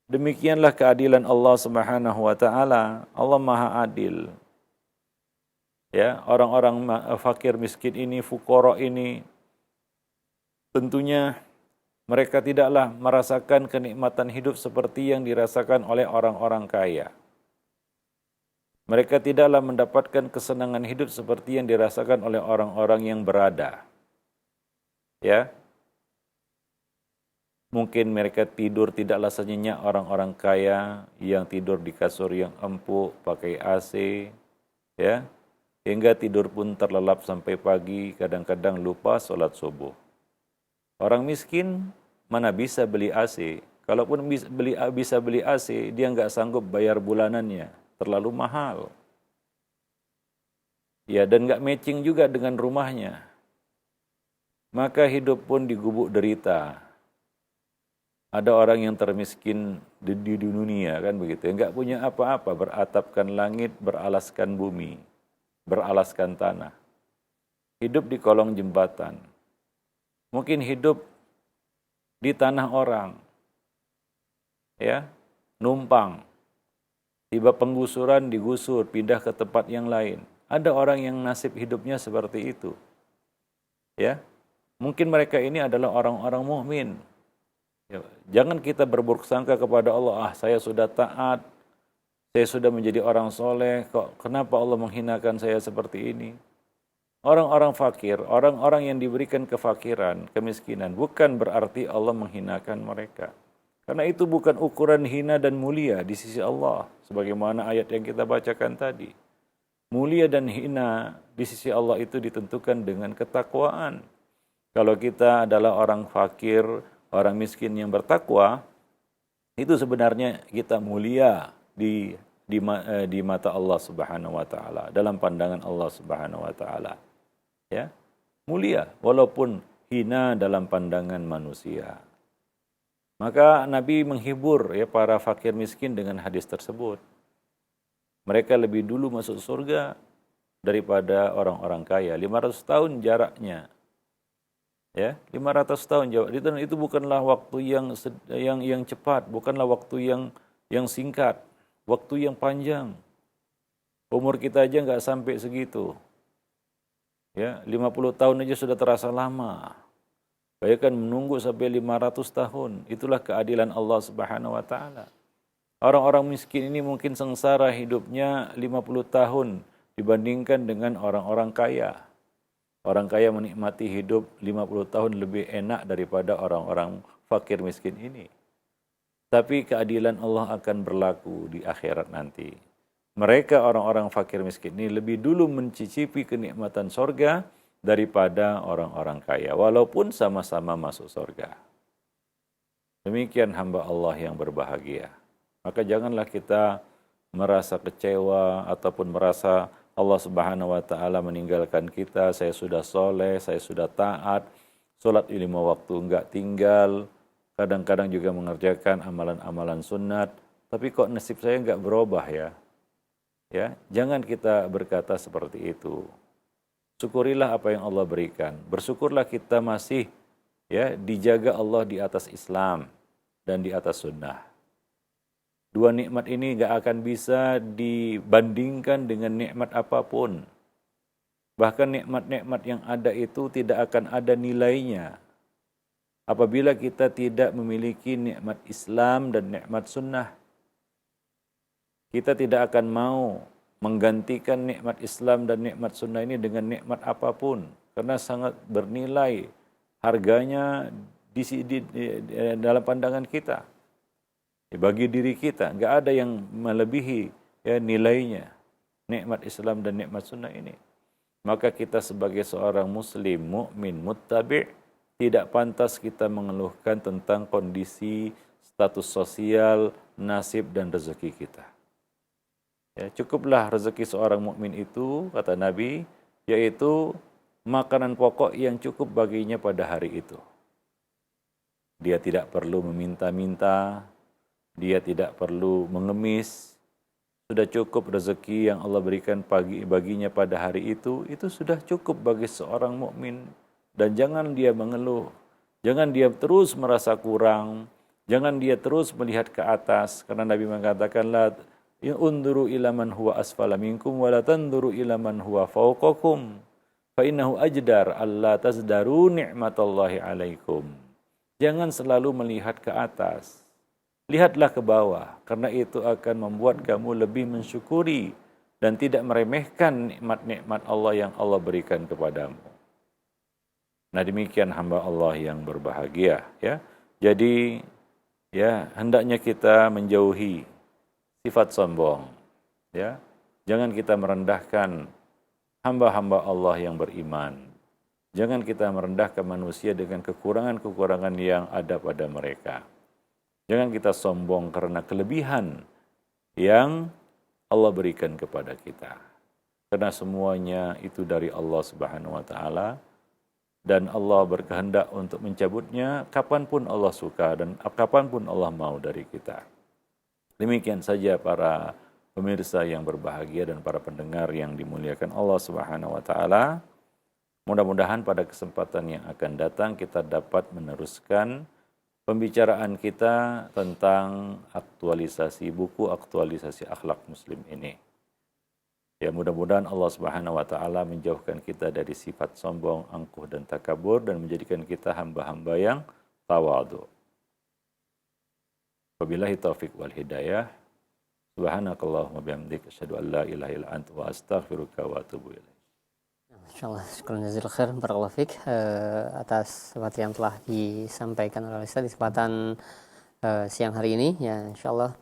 A: Demikianlah keadilan Allah Subhanahu wa taala. Allah Maha Adil. Ya, orang-orang fakir miskin ini, fuqara ini, tentunya mereka tidaklah merasakan kenikmatan hidup seperti yang dirasakan oleh orang-orang kaya. Mereka tidaklah mendapatkan kesenangan hidup seperti yang dirasakan oleh orang-orang yang berada. Ya. Mungkin mereka tidur tidaklah senyenyak orang-orang kaya yang tidur di kasur yang empuk, pakai AC, ya. Hingga tidur pun terlelap sampai pagi, kadang-kadang lupa sholat subuh. Orang miskin mana bisa beli AC? Kalaupun bisa beli AC, dia nggak sanggup bayar bulanannya, terlalu mahal. Ya, dan nggak matching juga dengan rumahnya. Maka hidup pun digubuk derita. Ada orang yang termiskin di dunia, kan begitu. Nggak punya apa-apa, beratapkan langit, beralaskan bumi, beralaskan tanah. Hidup di kolong jembatan. Mungkin hidup di tanah orang, ya, numpang, tiba penggusuran digusur, pindah ke tempat yang lain. Ada orang yang nasib hidupnya seperti itu, ya. Mungkin mereka ini adalah orang-orang mukmin. Ya, jangan kita berburuk sangka kepada Allah. Saya sudah taat, saya sudah menjadi orang soleh, kok kenapa Allah menghinakan saya seperti ini? Orang-orang fakir, orang-orang yang diberikan kefakiran, kemiskinan, bukan berarti Allah menghinakan mereka. Karena itu bukan ukuran hina dan mulia di sisi Allah. Sebagaimana ayat yang kita bacakan tadi. Mulia dan hina di sisi Allah itu ditentukan dengan ketakwaan. Kalau kita adalah orang fakir, orang miskin yang bertakwa, itu sebenarnya kita mulia di mata Allah Subhanahu wa taala, dalam pandangan Allah Subhanahu wa taala. Ya, mulia walaupun hina dalam pandangan manusia. Maka Nabi menghibur ya para fakir miskin dengan hadis tersebut. Mereka lebih dulu masuk surga daripada orang-orang kaya. 500 tahun jaraknya. Ya, 500 tahun jauh. Itu bukanlah waktu yang cepat, bukanlah waktu yang singkat, waktu yang panjang. Umur kita aja nggak sampai segitu. Ya, 50 tahun aja sudah terasa lama. Bayangkan menunggu sampai 500 tahun. Itulah keadilan Allah Subhanahu wa taala. Orang-orang miskin ini mungkin sengsara hidupnya 50 tahun dibandingkan dengan orang-orang kaya. Orang kaya menikmati hidup 50 tahun lebih enak daripada orang-orang fakir miskin ini. Tapi keadilan Allah akan berlaku di akhirat nanti. Mereka orang-orang fakir miskin ini lebih dulu mencicipi kenikmatan sorga daripada orang-orang kaya. Walaupun sama-sama masuk sorga. Demikian hamba Allah yang berbahagia. Maka janganlah kita merasa kecewa ataupun merasa Allah Subhanahu wa taala meninggalkan kita, saya sudah soleh, saya sudah taat, sholat 5 waktu enggak tinggal, kadang-kadang juga mengerjakan amalan-amalan sunat, tapi kok nasib saya enggak berubah ya. Ya, jangan kita berkata seperti itu. Syukurilah apa yang Allah berikan. Bersyukurlah kita masih ya dijaga Allah di atas Islam dan di atas sunnah. Dua nikmat ini gak akan bisa dibandingkan dengan nikmat apapun. Bahkan nikmat-nikmat yang ada itu tidak akan ada nilainya apabila kita tidak memiliki nikmat Islam dan nikmat sunnah. Kita tidak akan mau menggantikan nikmat Islam dan nikmat sunnah ini dengan nikmat apapun, karena sangat bernilai harganya dalam pandangan kita. Bagi diri kita, nggak ada yang melebihi ya nilainya nikmat Islam dan nikmat sunnah ini. Maka kita sebagai seorang muslim, mukmin, muttabi' tidak pantas kita mengeluhkan tentang kondisi, status sosial, nasib dan rezeki kita. Ya, cukuplah rezeki seorang mukmin itu, kata Nabi, yaitu makanan pokok yang cukup baginya pada hari itu. Dia tidak perlu meminta-minta, dia tidak perlu mengemis. Sudah cukup rezeki yang Allah berikan baginya pada hari itu sudah cukup bagi seorang mukmin. Dan jangan dia mengeluh, jangan dia terus merasa kurang, jangan dia terus melihat ke atas, karena Nabi mengatakan unduru ila man huwa asfala minkum wa la tanduru ila man huwa fawqakum fa innahu ajdar alla tazdaru ni'matallahi alaikum. Jangan selalu melihat ke atas. Lihatlah ke bawah, karena itu akan membuat kamu lebih mensyukuri dan tidak meremehkan nikmat-nikmat Allah yang Allah berikan kepadamu. Nah, demikian hamba Allah yang berbahagia ya. Jadi ya, hendaknya kita menjauhi sifat sombong, ya. Jangan kita merendahkan hamba-hamba Allah yang beriman. Jangan kita merendahkan manusia dengan kekurangan-kekurangan yang ada pada mereka. Jangan kita sombong karena kelebihan yang Allah berikan kepada kita. Karena semuanya itu dari Allah Subhanahu wa taala, dan Allah berkehendak untuk mencabutnya kapanpun Allah suka dan kapanpun Allah mau dari kita. Demikian saja para pemirsa yang berbahagia dan para pendengar yang dimuliakan Allah Subhanahu wa taala. Mudah-mudahan pada kesempatan yang akan datang kita dapat meneruskan pembicaraan kita tentang aktualisasi buku aktualisasi akhlak muslim ini. Ya, mudah-mudahan Allah Subhanahu wa taala menjauhkan kita dari sifat sombong, angkuh dan takabur dan menjadikan kita hamba-hamba yang tawadhu. Wabillahi taufiq wal hidayah. Subhanakallahumma bihamdika asyhadu an la ilaha illa anta wa astaghfiruka wa atubu ilaik.
B: Insyaallah, syukran jazakallahu khair, barakallahu fiik atas seperti yang telah disampaikan oleh Ustaz di kesempatan siang hari ini. Ya, insyaallah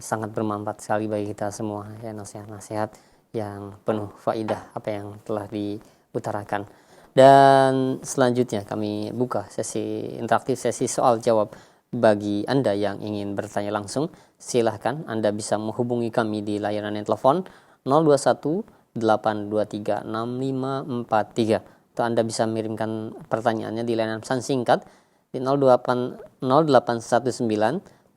B: sangat bermanfaat sekali bagi kita semua ya, nasihat-nasihat yang penuh faidah apa yang telah diutarakan. Dan selanjutnya kami buka sesi interaktif, sesi soal jawab. Bagi Anda yang ingin bertanya langsung, silahkan Anda bisa menghubungi kami di layanan telepon 021 823 6543 atau Anda bisa mengirimkan pertanyaannya di layanan pesan singkat di 0819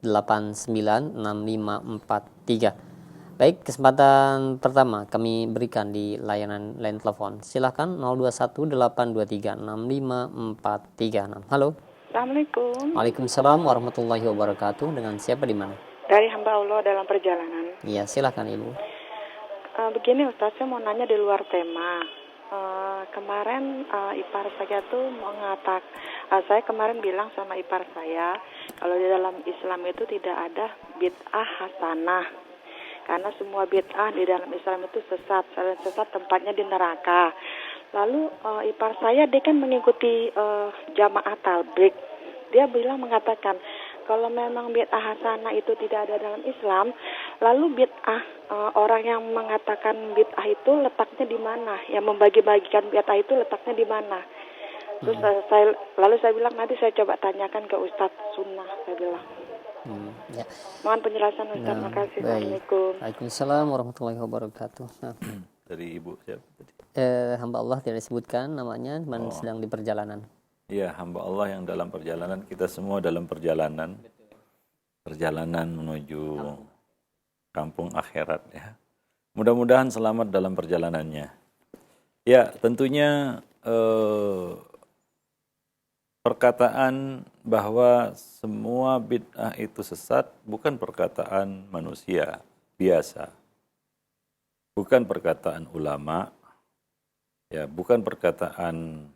B: 896543. Baik, kesempatan pertama kami berikan di layanan line telepon. Silahkan 021 823 6543. Halo.
C: Assalamualaikum.
B: Waalaikumsalam warahmatullahi wabarakatuh. Dengan siapa di mana?
C: Dari hamba Allah dalam perjalanan.
B: Iya, silakan Ibu.
C: Begini Ustaz, saya mau nanya di luar tema. Kemarin ipar saya tuh saya kemarin bilang sama ipar saya kalau di dalam Islam itu tidak ada bid'ah hasanah, karena semua bid'ah di dalam Islam itu sesat, selain sesat tempatnya di neraka. Lalu ipar saya dia kan mengikuti jamaah tabligh. Dia mengatakan kalau memang bid'ah hasanah itu tidak ada dalam Islam, lalu bid'ah orang yang mengatakan bid'ah itu letaknya di mana? Yang membagi-bagikan bid'ah itu letaknya di mana? Terus saya bilang nanti saya coba tanyakan ke Ustadz Sunnah, saya bilang.
B: Ya.
C: Mohon penjelasan Ustaz.
B: Nah,
C: Makasih.
B: baik.
C: Assalamualaikum.
B: Waalaikumsalam warahmatullahi wabarakatuh. Nah,
A: Dari Ibu siapa tadi?
B: hamba Allah tidak disebutkan namanya, cuman
A: Oh.
B: sedang di perjalanan.
A: Iya, hamba Allah yang dalam perjalanan, kita semua dalam perjalanan. Perjalanan menuju kampung akhirat ya. Mudah-mudahan selamat dalam perjalanannya. Ya, tentunya perkataan bahwa semua bid'ah itu sesat bukan perkataan manusia biasa. Bukan perkataan ulama, ya, bukan perkataan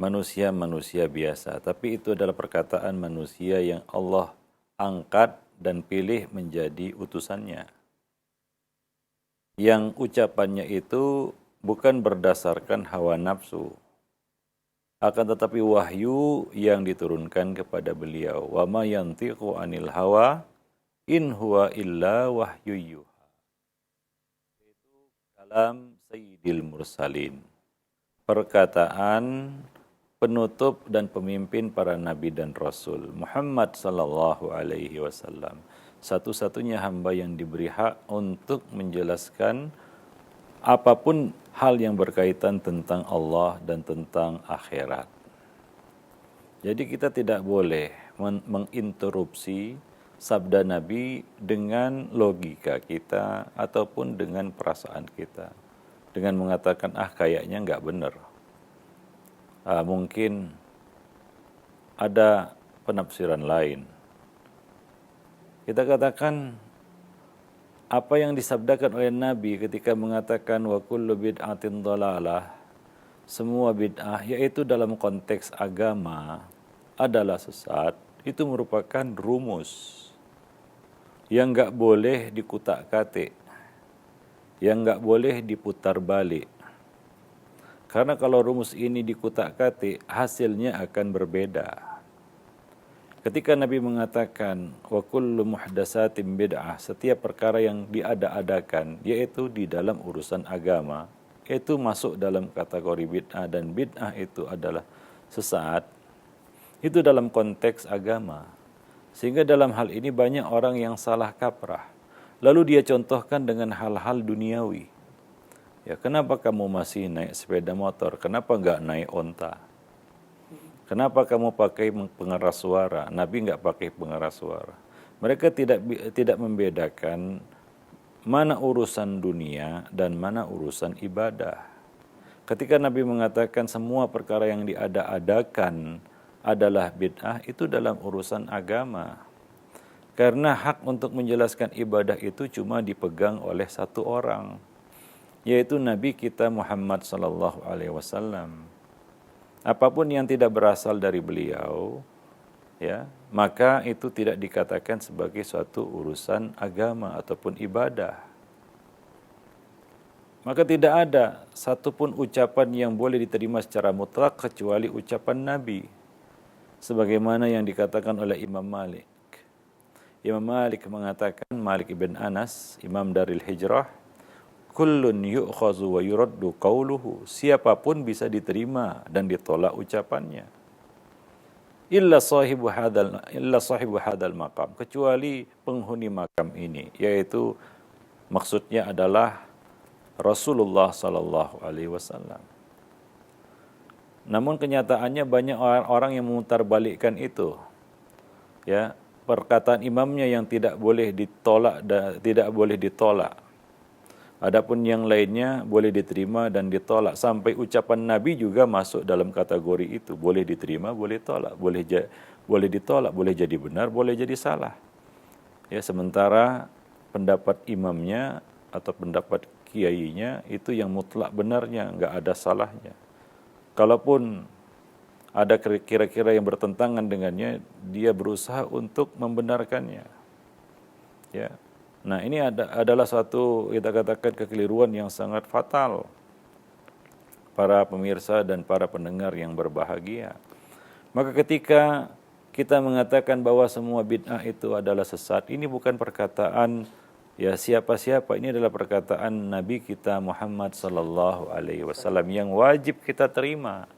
A: manusia-manusia biasa, tapi itu adalah perkataan manusia yang Allah angkat dan pilih menjadi utusannya. Yang ucapannya itu bukan berdasarkan hawa nafsu, akan tetapi wahyu yang diturunkan kepada beliau. Wa ma yantiqu anil hawa in huwa illa wahyu yuha. Itu kalam Sayyidil Mursalin. Perkataan penutup dan pemimpin para nabi dan rasul, Muhammad sallallahu alaihi wasallam, satu-satunya hamba yang diberi hak untuk menjelaskan apapun hal yang berkaitan tentang Allah dan tentang akhirat. Jadi kita tidak boleh menginterupsi sabda Nabi dengan logika kita ataupun dengan perasaan kita, dengan mengatakan kayaknya nggak benar. Mungkin ada penafsiran lain. Kita katakan apa yang disabdakan oleh Nabi ketika mengatakan wa kullu bid'atin dhalalah, semua bid'ah, yaitu dalam konteks agama adalah sesat, itu merupakan rumus yang nggak boleh dikutak-katik, yang nggak boleh diputar balik. Karena kalau rumus ini dikutak-katik, hasilnya akan berbeda. Ketika Nabi mengatakan wa kullu muhdatsatin bid'ah, setiap perkara yang diada-adakan yaitu di dalam urusan agama, itu masuk dalam kategori bid'ah, dan bid'ah itu adalah sesat. Itu dalam konteks agama. Sehingga dalam hal ini banyak orang yang salah kaprah. Lalu dia contohkan dengan hal-hal duniawi. Ya, kenapa kamu masih naik sepeda motor? Kenapa enggak naik onta? Kenapa kamu pakai pengeras suara? Nabi enggak pakai pengeras suara. Mereka tidak membedakan mana urusan dunia dan mana urusan ibadah. Ketika Nabi mengatakan semua perkara yang diada-adakan adalah bid'ah, itu dalam urusan agama. Karena hak untuk menjelaskan ibadah itu cuma dipegang oleh satu orang, yaitu Nabi kita Muhammad sallallahu alaihi wasallam. Apapun yang tidak berasal dari beliau, ya, maka itu tidak dikatakan sebagai suatu urusan agama ataupun ibadah. Maka tidak ada satupun ucapan yang boleh diterima secara mutlak kecuali ucapan Nabi. Sebagaimana yang dikatakan oleh Imam Malik. Imam Malik mengatakan, Malik ibn Anas, Imam Daril Hijrah, kullun yu'khazu wa yuraddu qawluhu, siapapun bisa diterima dan ditolak ucapannya, illa sahibu hadal maqam, kecuali penghuni makam ini, yaitu maksudnya adalah Rasulullah sallallahu alaihi wasallam. Namun kenyataannya banyak orang yang memutarbalikkan itu, ya, perkataan imamnya yang tidak boleh ditolak dan tidak boleh ditolak. Adapun yang lainnya boleh diterima dan ditolak, sampai ucapan Nabi juga masuk dalam kategori itu, boleh diterima, boleh tolak, boleh ditolak, boleh jadi benar, boleh jadi salah. Ya, sementara pendapat imamnya atau pendapat kiainya itu yang mutlak benarnya, enggak ada salahnya. Kalaupun ada kira-kira yang bertentangan dengannya, dia berusaha untuk membenarkannya. Ya. Nah, ini adalah suatu, kita katakan, kekeliruan yang sangat fatal para pemirsa dan para pendengar yang berbahagia. Maka ketika kita mengatakan bahwa semua bid'ah itu adalah sesat, ini bukan perkataan ya siapa-siapa, ini adalah perkataan Nabi kita Muhammad sallallahu alaihi wasallam yang wajib kita terima.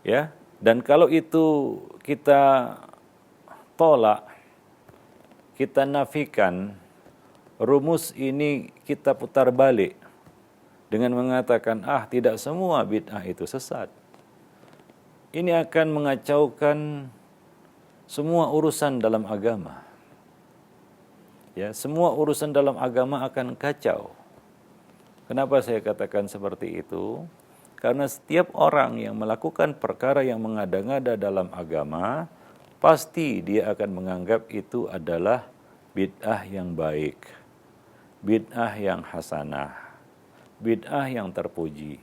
A: Ya, dan kalau itu kita tolak, kita nafikan, rumus ini kita putar balik dengan mengatakan, tidak semua bid'ah itu sesat. Ini akan mengacaukan semua urusan dalam agama. Ya, semua urusan dalam agama akan kacau. Kenapa saya katakan seperti itu? Karena setiap orang yang melakukan perkara yang mengada-ngada dalam agama, pasti dia akan menganggap itu adalah bid'ah yang baik, bid'ah yang hasanah, bid'ah yang terpuji.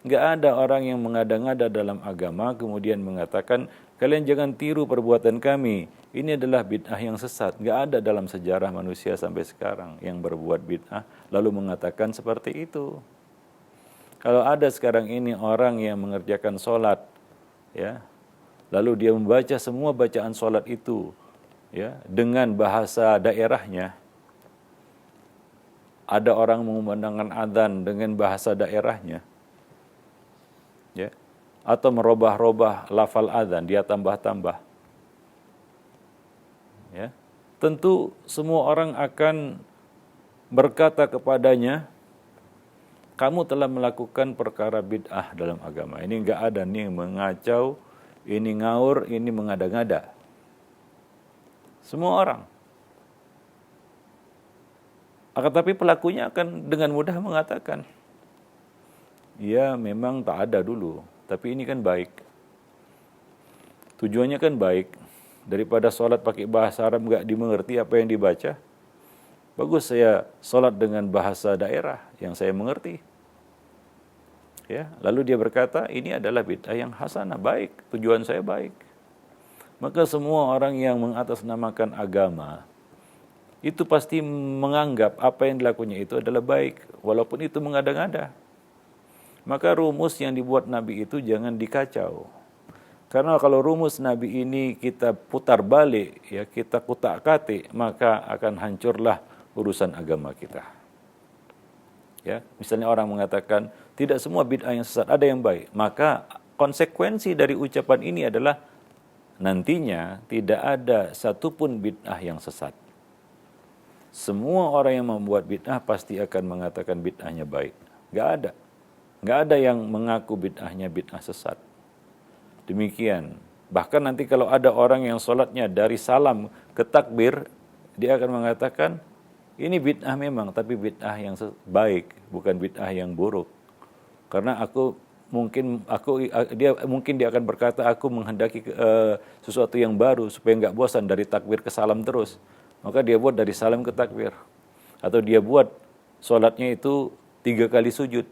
A: Enggak ada orang yang mengada-ngada dalam agama kemudian mengatakan, kalian jangan tiru perbuatan kami, ini adalah bid'ah yang sesat. Enggak ada dalam sejarah manusia sampai sekarang yang berbuat bid'ah lalu mengatakan seperti itu. Kalau ada sekarang ini orang yang mengerjakan sholat, ya, lalu dia membaca semua bacaan sholat itu, ya, dengan bahasa daerahnya. Ada orang mengumandangkan adzan dengan bahasa daerahnya, ya, atau merubah-rubah lafal adzan, dia tambah-tambah. Ya, tentu semua orang akan berkata kepadanya, kamu telah melakukan perkara bid'ah dalam agama. Ini enggak ada nih mengacau, ini ngaur, ini mengada-ngada. Semua orang. Akan tapi pelakunya akan dengan mudah mengatakan, ya memang tak ada dulu, tapi ini kan baik. Tujuannya kan baik. Daripada sholat pakai bahasa Arab enggak dimengerti apa yang dibaca, bagus saya sholat dengan bahasa daerah yang saya mengerti. Ya, lalu dia berkata, ini adalah bid'ah yang hasanah, baik, tujuan saya baik. Maka semua orang yang mengatasnamakan agama, itu pasti menganggap apa yang dilakukannya itu adalah baik, walaupun itu mengada-ngada. Maka rumus yang dibuat Nabi itu jangan dikacau. Karena kalau rumus Nabi ini kita putar balik, ya kita kutak-katik, maka akan hancurlah urusan agama kita. Ya, misalnya orang mengatakan tidak semua bid'ah yang sesat, ada yang baik. Maka konsekuensi dari ucapan ini adalah nantinya tidak ada satupun bid'ah yang sesat. Semua orang yang membuat bid'ah pasti akan mengatakan bid'ahnya baik. Nggak ada yang mengaku bid'ahnya bid'ah sesat. Demikian. Bahkan nanti kalau ada orang yang sholatnya dari salam ke takbir, dia akan mengatakan, ini bid'ah memang, tapi bid'ah yang baik, bukan bid'ah yang buruk. Karena dia akan berkata, aku menghendaki sesuatu yang baru supaya nggak bosan dari takbir ke salam terus. Maka dia buat dari salam ke takbir. Atau dia buat sholatnya itu 3 kali sujud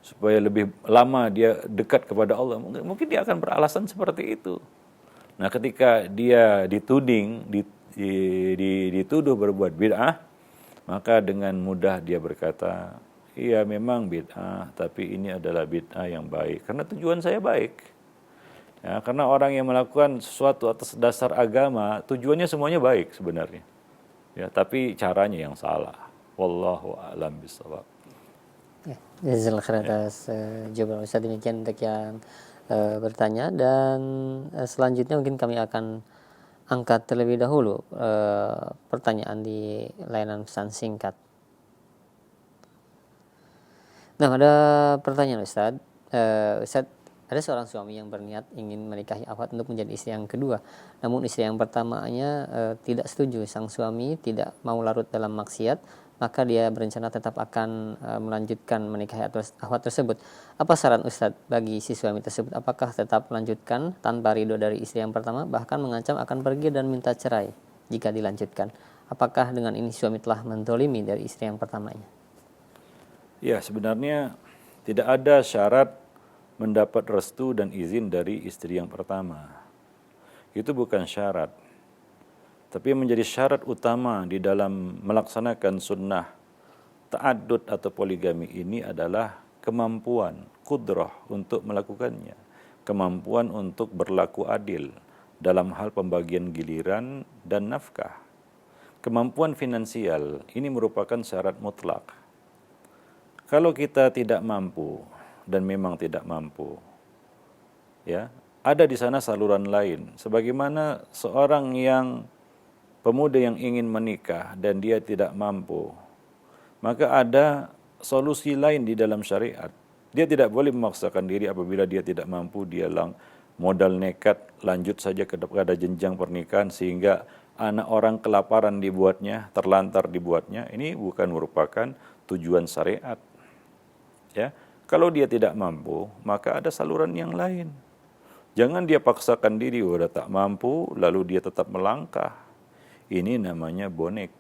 A: supaya lebih lama dia dekat kepada Allah. Mungkin dia akan beralasan seperti itu. Nah, ketika dia dituduh berbuat bid'ah, maka dengan mudah dia berkata, iya memang bid'ah, tapi ini adalah bid'ah yang baik. Karena tujuan saya baik. Ya, karena orang yang melakukan sesuatu atas dasar agama, tujuannya semuanya baik sebenarnya. Ya, tapi caranya yang salah. Wallahu a'lam bishawab.
B: Ya, jazakallahu khairan atas jawaban Ustaz. Demikian untuk yang bertanya, dan selanjutnya mungkin kami akan angkat terlebih dahulu pertanyaan di layanan pesan singkat. Nah, ada pertanyaan Ustaz. Ustaz, ada seorang suami yang berniat ingin menikahi akhwat untuk menjadi istri yang kedua. Namun istri yang pertamanya tidak setuju. Sang suami tidak mau larut dalam maksiat, maka dia berencana tetap akan melanjutkan menikahi akhwat tersebut. Apa saran Ustadz bagi si suami tersebut? Apakah tetap melanjutkan tanpa ridho dari istri yang pertama, bahkan mengancam akan pergi dan minta cerai jika dilanjutkan? Apakah dengan ini suami telah menzalimi dari istri yang pertamanya?
A: Ya, sebenarnya tidak ada syarat mendapat restu dan izin dari istri yang pertama. Itu bukan syarat. Tapi yang menjadi syarat utama di dalam melaksanakan sunnah ta'addud atau poligami ini adalah kemampuan, kudrah untuk melakukannya. Kemampuan untuk berlaku adil dalam hal pembagian giliran dan nafkah. Kemampuan finansial ini merupakan syarat mutlak. Kalau kita tidak mampu, dan memang tidak mampu, ya, ada di sana saluran lain. Sebagaimana seorang yang pemuda yang ingin menikah dan dia tidak mampu, maka ada solusi lain di dalam syariat. Dia tidak boleh memaksakan diri apabila dia tidak mampu, dia modal nekat lanjut saja kepada jenjang pernikahan sehingga anak orang kelaparan dibuatnya, terlantar dibuatnya. Ini bukan merupakan tujuan syariat. Ya, kalau dia tidak mampu, maka ada saluran yang lain. Jangan dia paksakan diri, udah tak mampu, lalu dia tetap melangkah. Ini namanya bonek.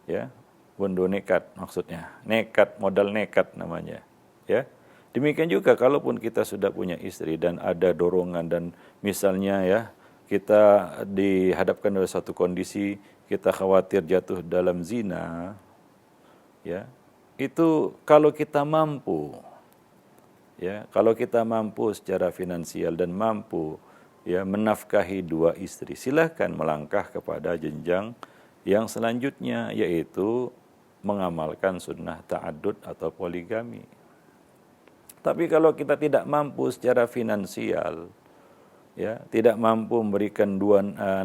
A: Ya, bondo nekat maksudnya. Nekat, modal nekat namanya. Ya. Demikian juga kalaupun kita sudah punya istri dan ada dorongan dan misalnya ya, kita dihadapkan oleh satu kondisi, kita khawatir jatuh dalam zina. Ya. Itu kalau kita mampu, ya, kalau kita mampu secara finansial dan mampu ya menafkahi dua istri, silahkan melangkah kepada jenjang yang selanjutnya, yaitu mengamalkan sunnah ta'addud atau poligami. Tapi kalau kita tidak mampu secara finansial, ya, tidak mampu memberikan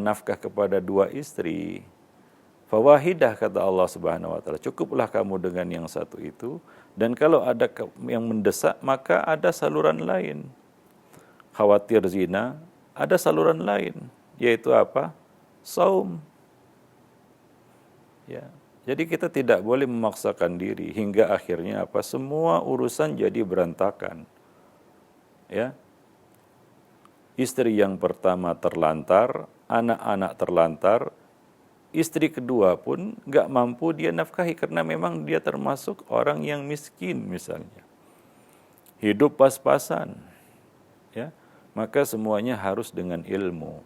A: nafkah kepada dua istri, fawahidah kata Allah Subhanahu wa taala, cukuplah kamu dengan yang satu itu, dan kalau ada yang mendesak maka ada saluran lain. Khawatir zina, ada saluran lain, yaitu apa? Saum. Ya. Jadi kita tidak boleh memaksakan diri hingga akhirnya apa? Semua urusan jadi berantakan. Ya. Istri yang pertama terlantar, anak-anak terlantar, istri kedua pun nggak mampu dia nafkahi karena memang dia termasuk orang yang miskin misalnya. Hidup pas-pasan. Ya. Maka semuanya harus dengan ilmu.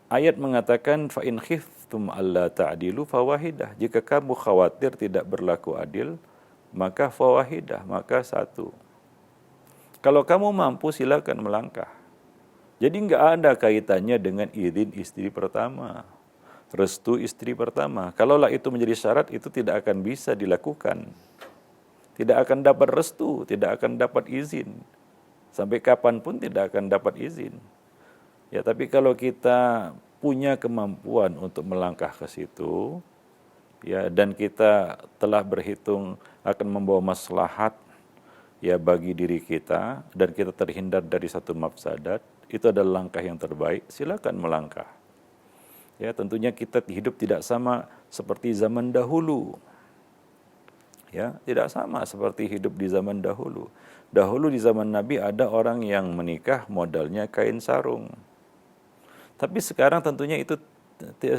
A: Ayat mengatakan fa in khiftum alla ta'dilu fawahidah. Jika kamu khawatir tidak berlaku adil, maka fawahidah, maka satu. Kalau kamu mampu silakan melangkah. Jadi nggak ada kaitannya dengan izin istri pertama, restu istri pertama. Kalaulah itu menjadi syarat, itu tidak akan bisa dilakukan. Tidak akan dapat restu, tidak akan dapat izin. Sampai kapanpun tidak akan dapat izin. Ya, tapi kalau kita punya kemampuan untuk melangkah ke situ, ya, dan kita telah berhitung akan membawa maslahat ya bagi diri kita dan kita terhindar dari satu mafsadat, itu adalah langkah yang terbaik, silakan melangkah. Ya, tentunya kita hidup tidak sama seperti zaman dahulu. Ya, tidak sama seperti hidup di zaman dahulu. Dahulu di zaman Nabi ada orang yang menikah modalnya kain sarung. Tapi sekarang tentunya itu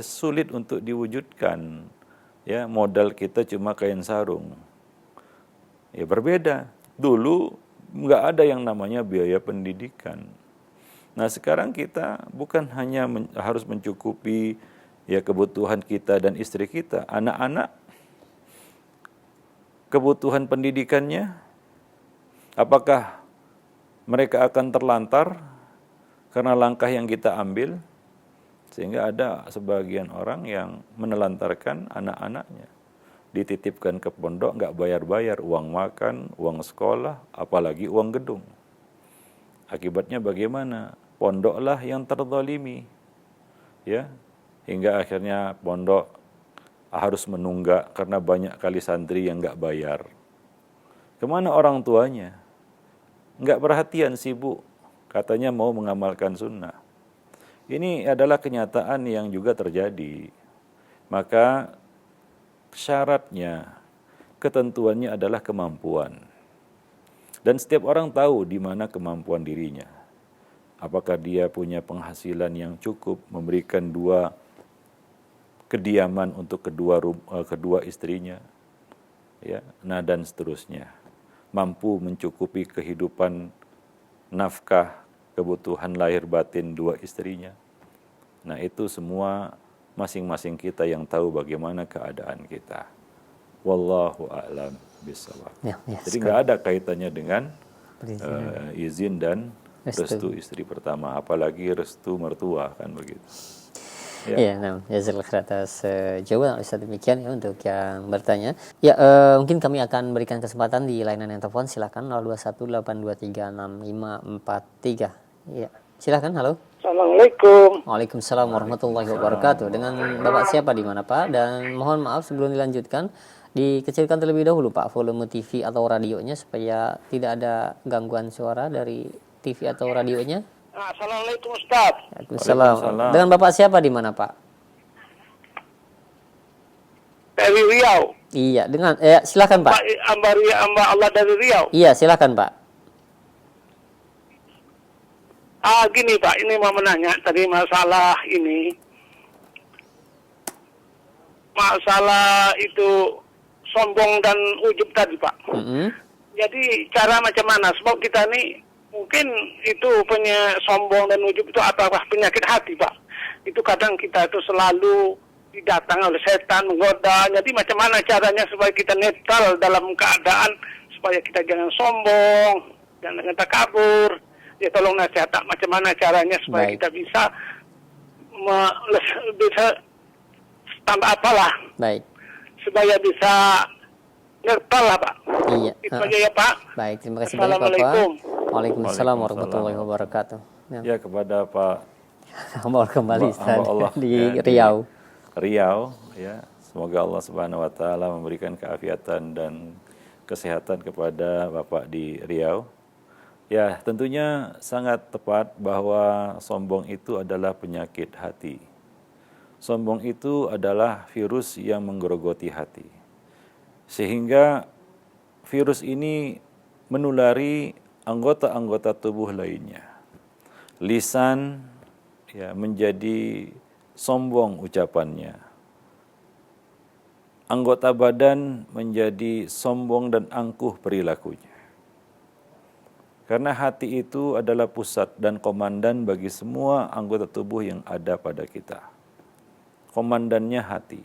A: sulit untuk diwujudkan. Ya, modal kita cuma kain sarung. Ya, berbeda. Dulu nggak ada yang namanya biaya pendidikan. Nah, sekarang kita bukan hanya harus mencukupi ya kebutuhan kita dan istri kita, anak-anak kebutuhan pendidikannya, apakah mereka akan terlantar karena langkah yang kita ambil? Sehingga ada sebagian orang yang menelantarkan anak-anaknya. Dititipkan ke pondok, nggak bayar-bayar uang makan, uang sekolah, apalagi uang gedung. Akibatnya bagaimana? Pondoklah yang terzalimi. Ya, hingga akhirnya pondok harus menunggak karena banyak kali santri yang nggak bayar. Kemana orang tuanya? Nggak perhatian, sibuk. Katanya mau mengamalkan sunnah. Ini adalah kenyataan yang juga terjadi. Maka syaratnya, ketentuannya adalah kemampuan. Dan setiap orang tahu di mana kemampuan dirinya. Apakah dia punya penghasilan yang cukup memberikan dua kediaman untuk kedua istrinya, ya, nah dan seterusnya. Mampu mencukupi kehidupan nafkah kebutuhan lahir batin dua istrinya. Nah, itu semua masing-masing kita yang tahu bagaimana keadaan kita. Wallahu a'lam bishawab.
B: Ya,
A: jadi nggak ada kaitannya dengan izin dan restu istri pertama, apalagi restu mertua, kan begitu.
B: Ya, nah, jazakallahu khair atas jawaban Ustaz. Demikian ya untuk yang bertanya. Ya, mungkin kami akan berikan kesempatan di layanan yang telepon. Silakan 0218236543. Ya, silahkan. Halo.
D: Assalamualaikum.
B: Waalaikumsalam warahmatullahi wabarakatuh. Dengan Bapak siapa di mana Pak? Dan mohon maaf sebelum dilanjutkan, dikecilkan terlebih dahulu Pak volume TV atau radionya supaya tidak ada gangguan suara dari TV atau radionya.
D: Assalamualaikum Ustaz.
B: Waalaikumsalam.
A: Waalaikumsalam.
B: Dengan Bapak siapa di mana Pak?
D: Dari Riau.
B: Iya, dengan silakan Pak.
D: Amba Allah dari Riau.
B: Iya, silakan Pak.
D: Gini Pak, ini mau menanya tadi masalah ini. Masalah itu sombong dan ujub tadi Pak.
B: Mm-mm.
D: Jadi cara macam mana? Sebab kita ini mungkin itu punya sombong dan ujub itu apakah penyakit hati Pak. Itu kadang kita itu selalu didatangi oleh setan, menggoda. Jadi macam mana caranya supaya kita netral dalam keadaan supaya kita jangan sombong, jangan takabur. Ya tolong nasihat macam mana caranya supaya
B: Baik.
D: kita bisa tambah apalah
B: Baik.
D: supaya bisa netral lah Pak.
B: Iya.
D: Itu aja ya Pak.
B: Baik, terima kasih banyak Bapak.
D: Assalamualaikum.
B: Waalaikumsalam warahmatullahi wabarakatuh. Ya,
A: Ya, kepada Pak
B: mohon kembali
A: hamba
B: Ustaz,
A: Allah
B: di
A: ya,
B: Riau.
A: Riau, ya. Semoga Allah Subhanahu wa taala memberikan keafiatan dan kesehatan kepada Bapak di Riau. Ya, tentunya sangat tepat bahwa sombong itu adalah penyakit hati. Sombong itu adalah virus yang menggerogoti hati. Sehingga virus ini menulari anggota-anggota tubuh lainnya. Lisan ya menjadi sombong ucapannya. Anggota badan menjadi sombong dan angkuh perilakunya. Karena hati itu adalah pusat dan komandan bagi semua anggota tubuh yang ada pada kita. Komandannya hati.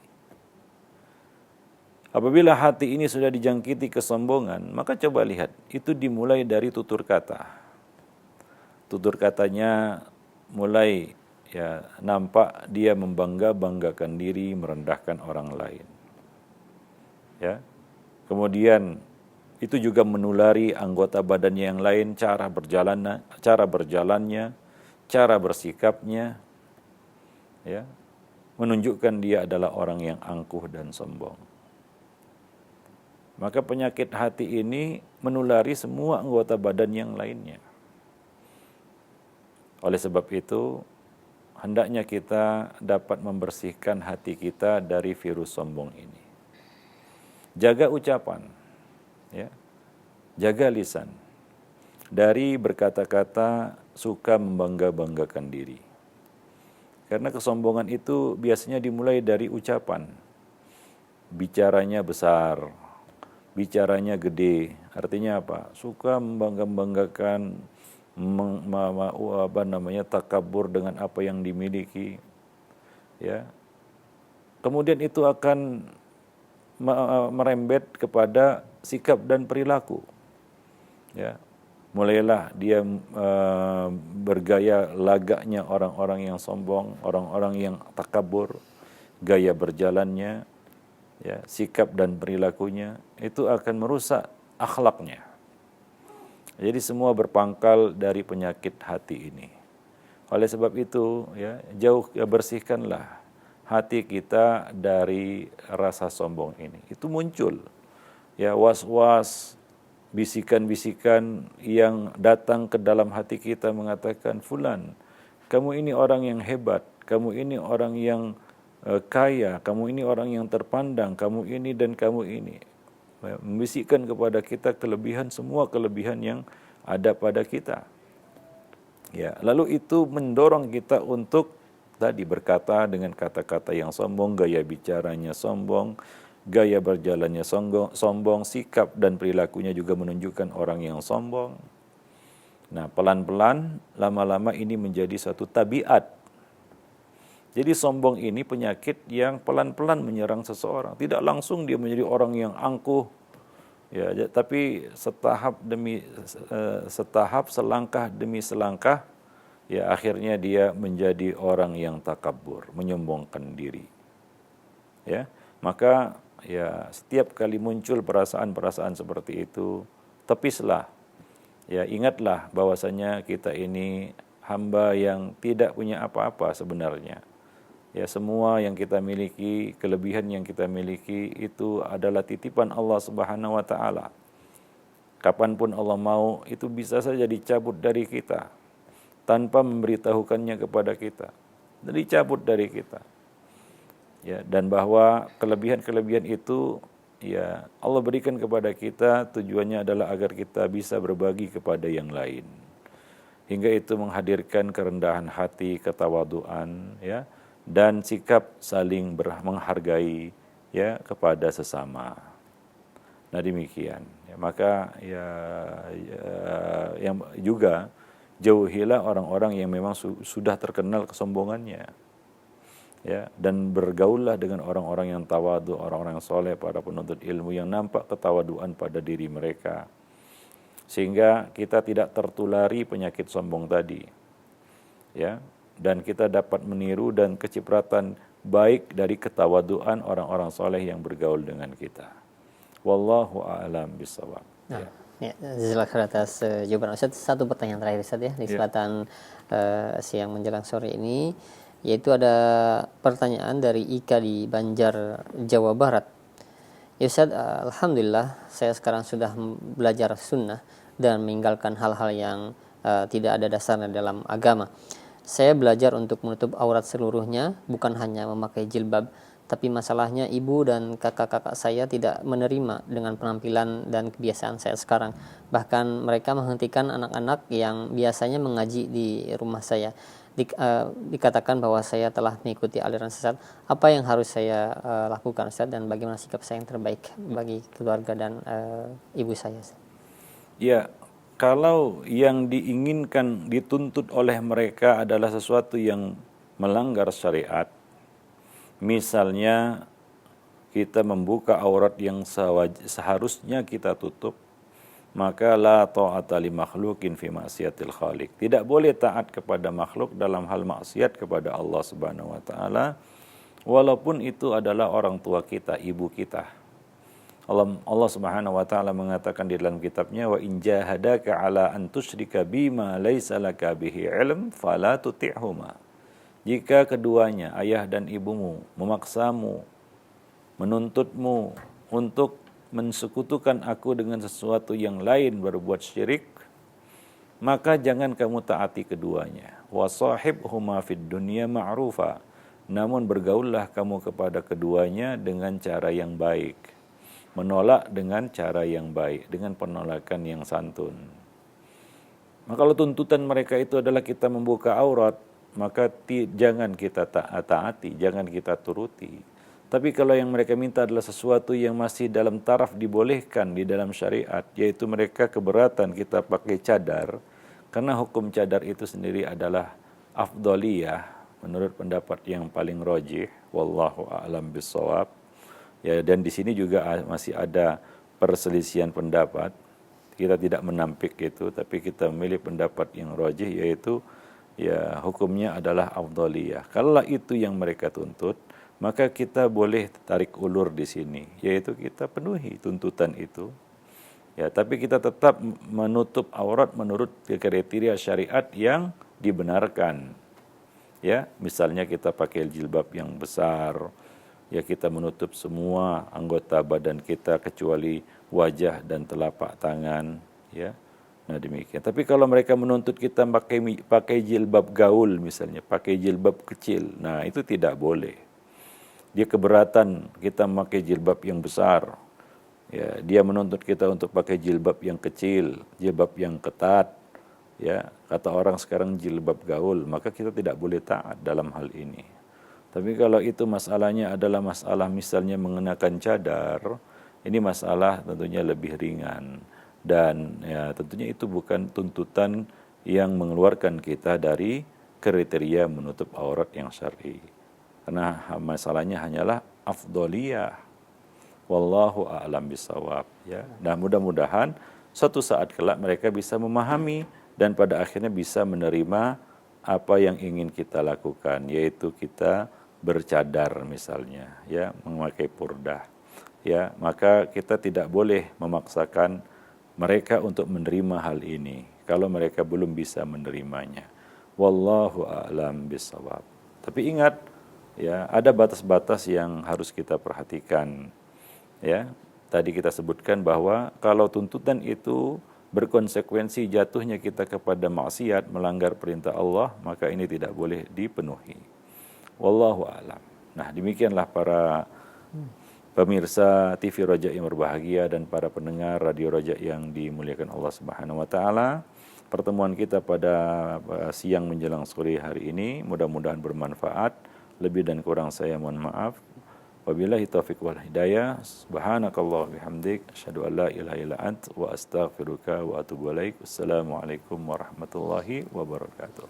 A: Apabila hati ini sudah dijangkiti kesombongan, maka coba lihat, itu dimulai dari tutur kata. Tutur katanya mulai ya nampak dia membanggakan diri, merendahkan orang lain. Ya. Kemudian itu juga menulari anggota badannya yang lain, cara berjalannya, cara bersikapnya, ya, menunjukkan dia adalah orang yang angkuh dan sombong. Maka penyakit hati ini menulari semua anggota badan yang lainnya. Oleh sebab itu, hendaknya kita dapat membersihkan hati kita dari virus sombong ini. Jaga ucapan. Ya, jaga lisan dari berkata-kata suka membangga-banggakan diri. Karena kesombongan itu biasanya dimulai dari ucapan. Bicaranya besar, bicaranya gede. Artinya apa? Suka membangga-banggakan, takabur dengan apa yang dimiliki. Ya. Kemudian itu akan merembet kepada sikap dan perilaku. Ya, mulailah dia bergaya lagaknya orang-orang yang sombong, orang-orang yang takabur, gaya berjalannya, ya, sikap dan perilakunya itu akan merusak akhlaknya. Jadi semua berpangkal dari penyakit hati ini. Oleh sebab itu, ya, bersihkanlah hati kita dari rasa sombong ini. Itu muncul ya was-was, bisikan-bisikan yang datang ke dalam hati kita mengatakan, fulan, kamu ini orang yang hebat, kamu ini orang yang kaya, kamu ini orang yang terpandang, kamu ini dan kamu ini. Membisikkan kepada kita semua kelebihan yang ada pada kita. Ya, lalu itu mendorong kita untuk tadi berkata dengan kata-kata yang sombong, gaya bicaranya sombong, gaya berjalannya sombong, sikap dan perilakunya juga menunjukkan orang yang sombong. Nah, pelan-pelan, lama-lama ini menjadi satu tabiat. Jadi sombong ini penyakit yang pelan-pelan menyerang seseorang. Tidak langsung dia menjadi orang yang angkuh, ya, tapi setahap, selangkah demi selangkah, ya akhirnya dia menjadi orang yang takabur, menyombongkan diri. Ya, maka ya setiap kali muncul perasaan-perasaan seperti itu, tepislah. Ya, ingatlah bahwasanya kita ini hamba yang tidak punya apa-apa sebenarnya. Ya, semua yang kita miliki, kelebihan yang kita miliki itu adalah titipan Allah Subhanahu wa taala. Kapanpun Allah mau, itu bisa saja dicabut dari kita tanpa memberitahukannya kepada kita. Dicabut dari kita. Ya, dan bahwa kelebihan-kelebihan itu ya Allah berikan kepada kita, tujuannya adalah agar kita bisa berbagi kepada yang lain. Hingga itu menghadirkan kerendahan hati, ketawaduan, ya, dan sikap saling menghargai ya kepada sesama. Nah, demikian. Ya, maka yang juga jauhilah orang-orang yang memang sudah terkenal kesombongannya. Ya, dan bergaullah dengan orang-orang yang tawadu, orang-orang yang soleh, para penuntut ilmu yang nampak ketawaduan pada diri mereka, sehingga kita tidak tertulari penyakit sombong tadi, ya, dan kita dapat meniru dan kecipratan baik dari ketawaduan orang-orang soleh yang bergaul dengan kita. Wallahu a'lam bishawab.
B: Nah, ya, jazakallahu khair atas jawaban Ustaz. Satu pertanyaan terakhir Ustaz ya di kesempatan siang menjelang sore ini, yaitu ada pertanyaan dari Ika di Banjar, Jawa Barat. Ya Ustaz, alhamdulillah saya sekarang sudah belajar sunnah dan meninggalkan hal-hal yang tidak ada dasarnya dalam agama. Saya belajar untuk menutup aurat seluruhnya, bukan hanya memakai jilbab, tapi masalahnya ibu dan kakak-kakak saya tidak menerima dengan penampilan dan kebiasaan saya sekarang. Bahkan mereka menghentikan anak-anak yang biasanya mengaji di rumah saya. Dikatakan bahwa saya telah mengikuti aliran sesat. Apa yang harus saya lakukan Ustaz, dan bagaimana sikap saya yang terbaik bagi keluarga dan ibu saya?
A: Ya, kalau yang diinginkan dituntut oleh mereka adalah sesuatu yang melanggar syariat, misalnya kita membuka aurat yang seharusnya kita tutup, maka la ta'ata li makhlukin fi ma'siyatil khaliq. Tidak boleh taat kepada makhluk dalam hal maksiat kepada Allah Subhanahu wa taala, walaupun itu adalah orang tua kita, ibu kita. Allah Subhanahu wa taala mengatakan di dalam kitabnya, wa in jahadaka ala an tusyrika bima laisa laka bihi ilm fala tuti'huma. Jika keduanya, ayah dan ibumu, memaksamu, menuntutmu untuk mensekutukan aku dengan sesuatu yang lain, berbuat syirik, maka jangan kamu taati keduanya. Wasahibhuma fid dunya ma'rufa. Namun bergaullah kamu kepada keduanya dengan cara yang baik. Menolak dengan cara yang baik, dengan penolakan yang santun. Maka kalau tuntutan mereka itu adalah kita membuka aurat, maka jangan kita taati, jangan kita turuti. Tapi kalau yang mereka minta adalah sesuatu yang masih dalam taraf dibolehkan di dalam syariat, yaitu mereka keberatan kita pakai cadar, karena hukum cadar itu sendiri adalah afdoliyah, menurut pendapat yang paling rajih, wallahu a'lam bishawab. Ya, dan di sini juga masih ada perselisihan pendapat. Kita tidak menampik itu, tapi kita memilih pendapat yang rajih, yaitu ya hukumnya adalah afdoliyah. Kalau itu yang mereka tuntut, maka kita boleh tarik ulur di sini, yaitu kita penuhi tuntutan itu. Ya, tapi kita tetap menutup aurat menurut kriteria syariat yang dibenarkan. Ya, misalnya kita pakai jilbab yang besar, ya kita menutup semua anggota badan kita kecuali wajah dan telapak tangan, ya. Nah, demikian. Tapi kalau mereka menuntut kita pakai jilbab gaul misalnya, pakai jilbab kecil, nah itu tidak boleh. Dia keberatan kita memakai jilbab yang besar. Ya, dia menuntut kita untuk pakai jilbab yang kecil, jilbab yang ketat. Ya, kata orang sekarang jilbab gaul, maka kita tidak boleh taat dalam hal ini. Tapi kalau itu masalahnya adalah masalah misalnya mengenakan cadar, ini masalah tentunya lebih ringan, dan ya tentunya itu bukan tuntutan yang mengeluarkan kita dari kriteria menutup aurat yang syar'i. Karena masalahnya hanyalah afdoliyah. Wallahu a'lam bishawab, ya. Dan mudah-mudahan suatu saat kelak mereka bisa memahami dan pada akhirnya bisa menerima apa yang ingin kita lakukan, yaitu kita bercadar misalnya, ya, memakai purdah. Ya, maka kita tidak boleh memaksakan mereka untuk menerima hal ini kalau mereka belum bisa menerimanya. Wallahu a'lam bishawab. Tapi ingat, ya, ada batas-batas yang harus kita perhatikan. Ya, tadi kita sebutkan bahwa kalau tuntutan itu berkonsekuensi jatuhnya kita kepada maksiat, melanggar perintah Allah, maka ini tidak boleh dipenuhi. Wallahu a'lam. Nah, demikianlah para pemirsa TV Raja yang berbahagia dan para pendengar Radio Raja yang dimuliakan Allah Subhanahu wa taala. Pertemuan kita pada siang menjelang sore hari ini mudah-mudahan bermanfaat. Lebih dan kurang saya mohon maaf. Wabillahi taufiq wal hidayah. Subhanakallah bihamdik asyhadu an la ilaha illa ant wa astaghfiruka wa atubu ilaik. Wassalamualaikum warahmatullahi wabarakatuh.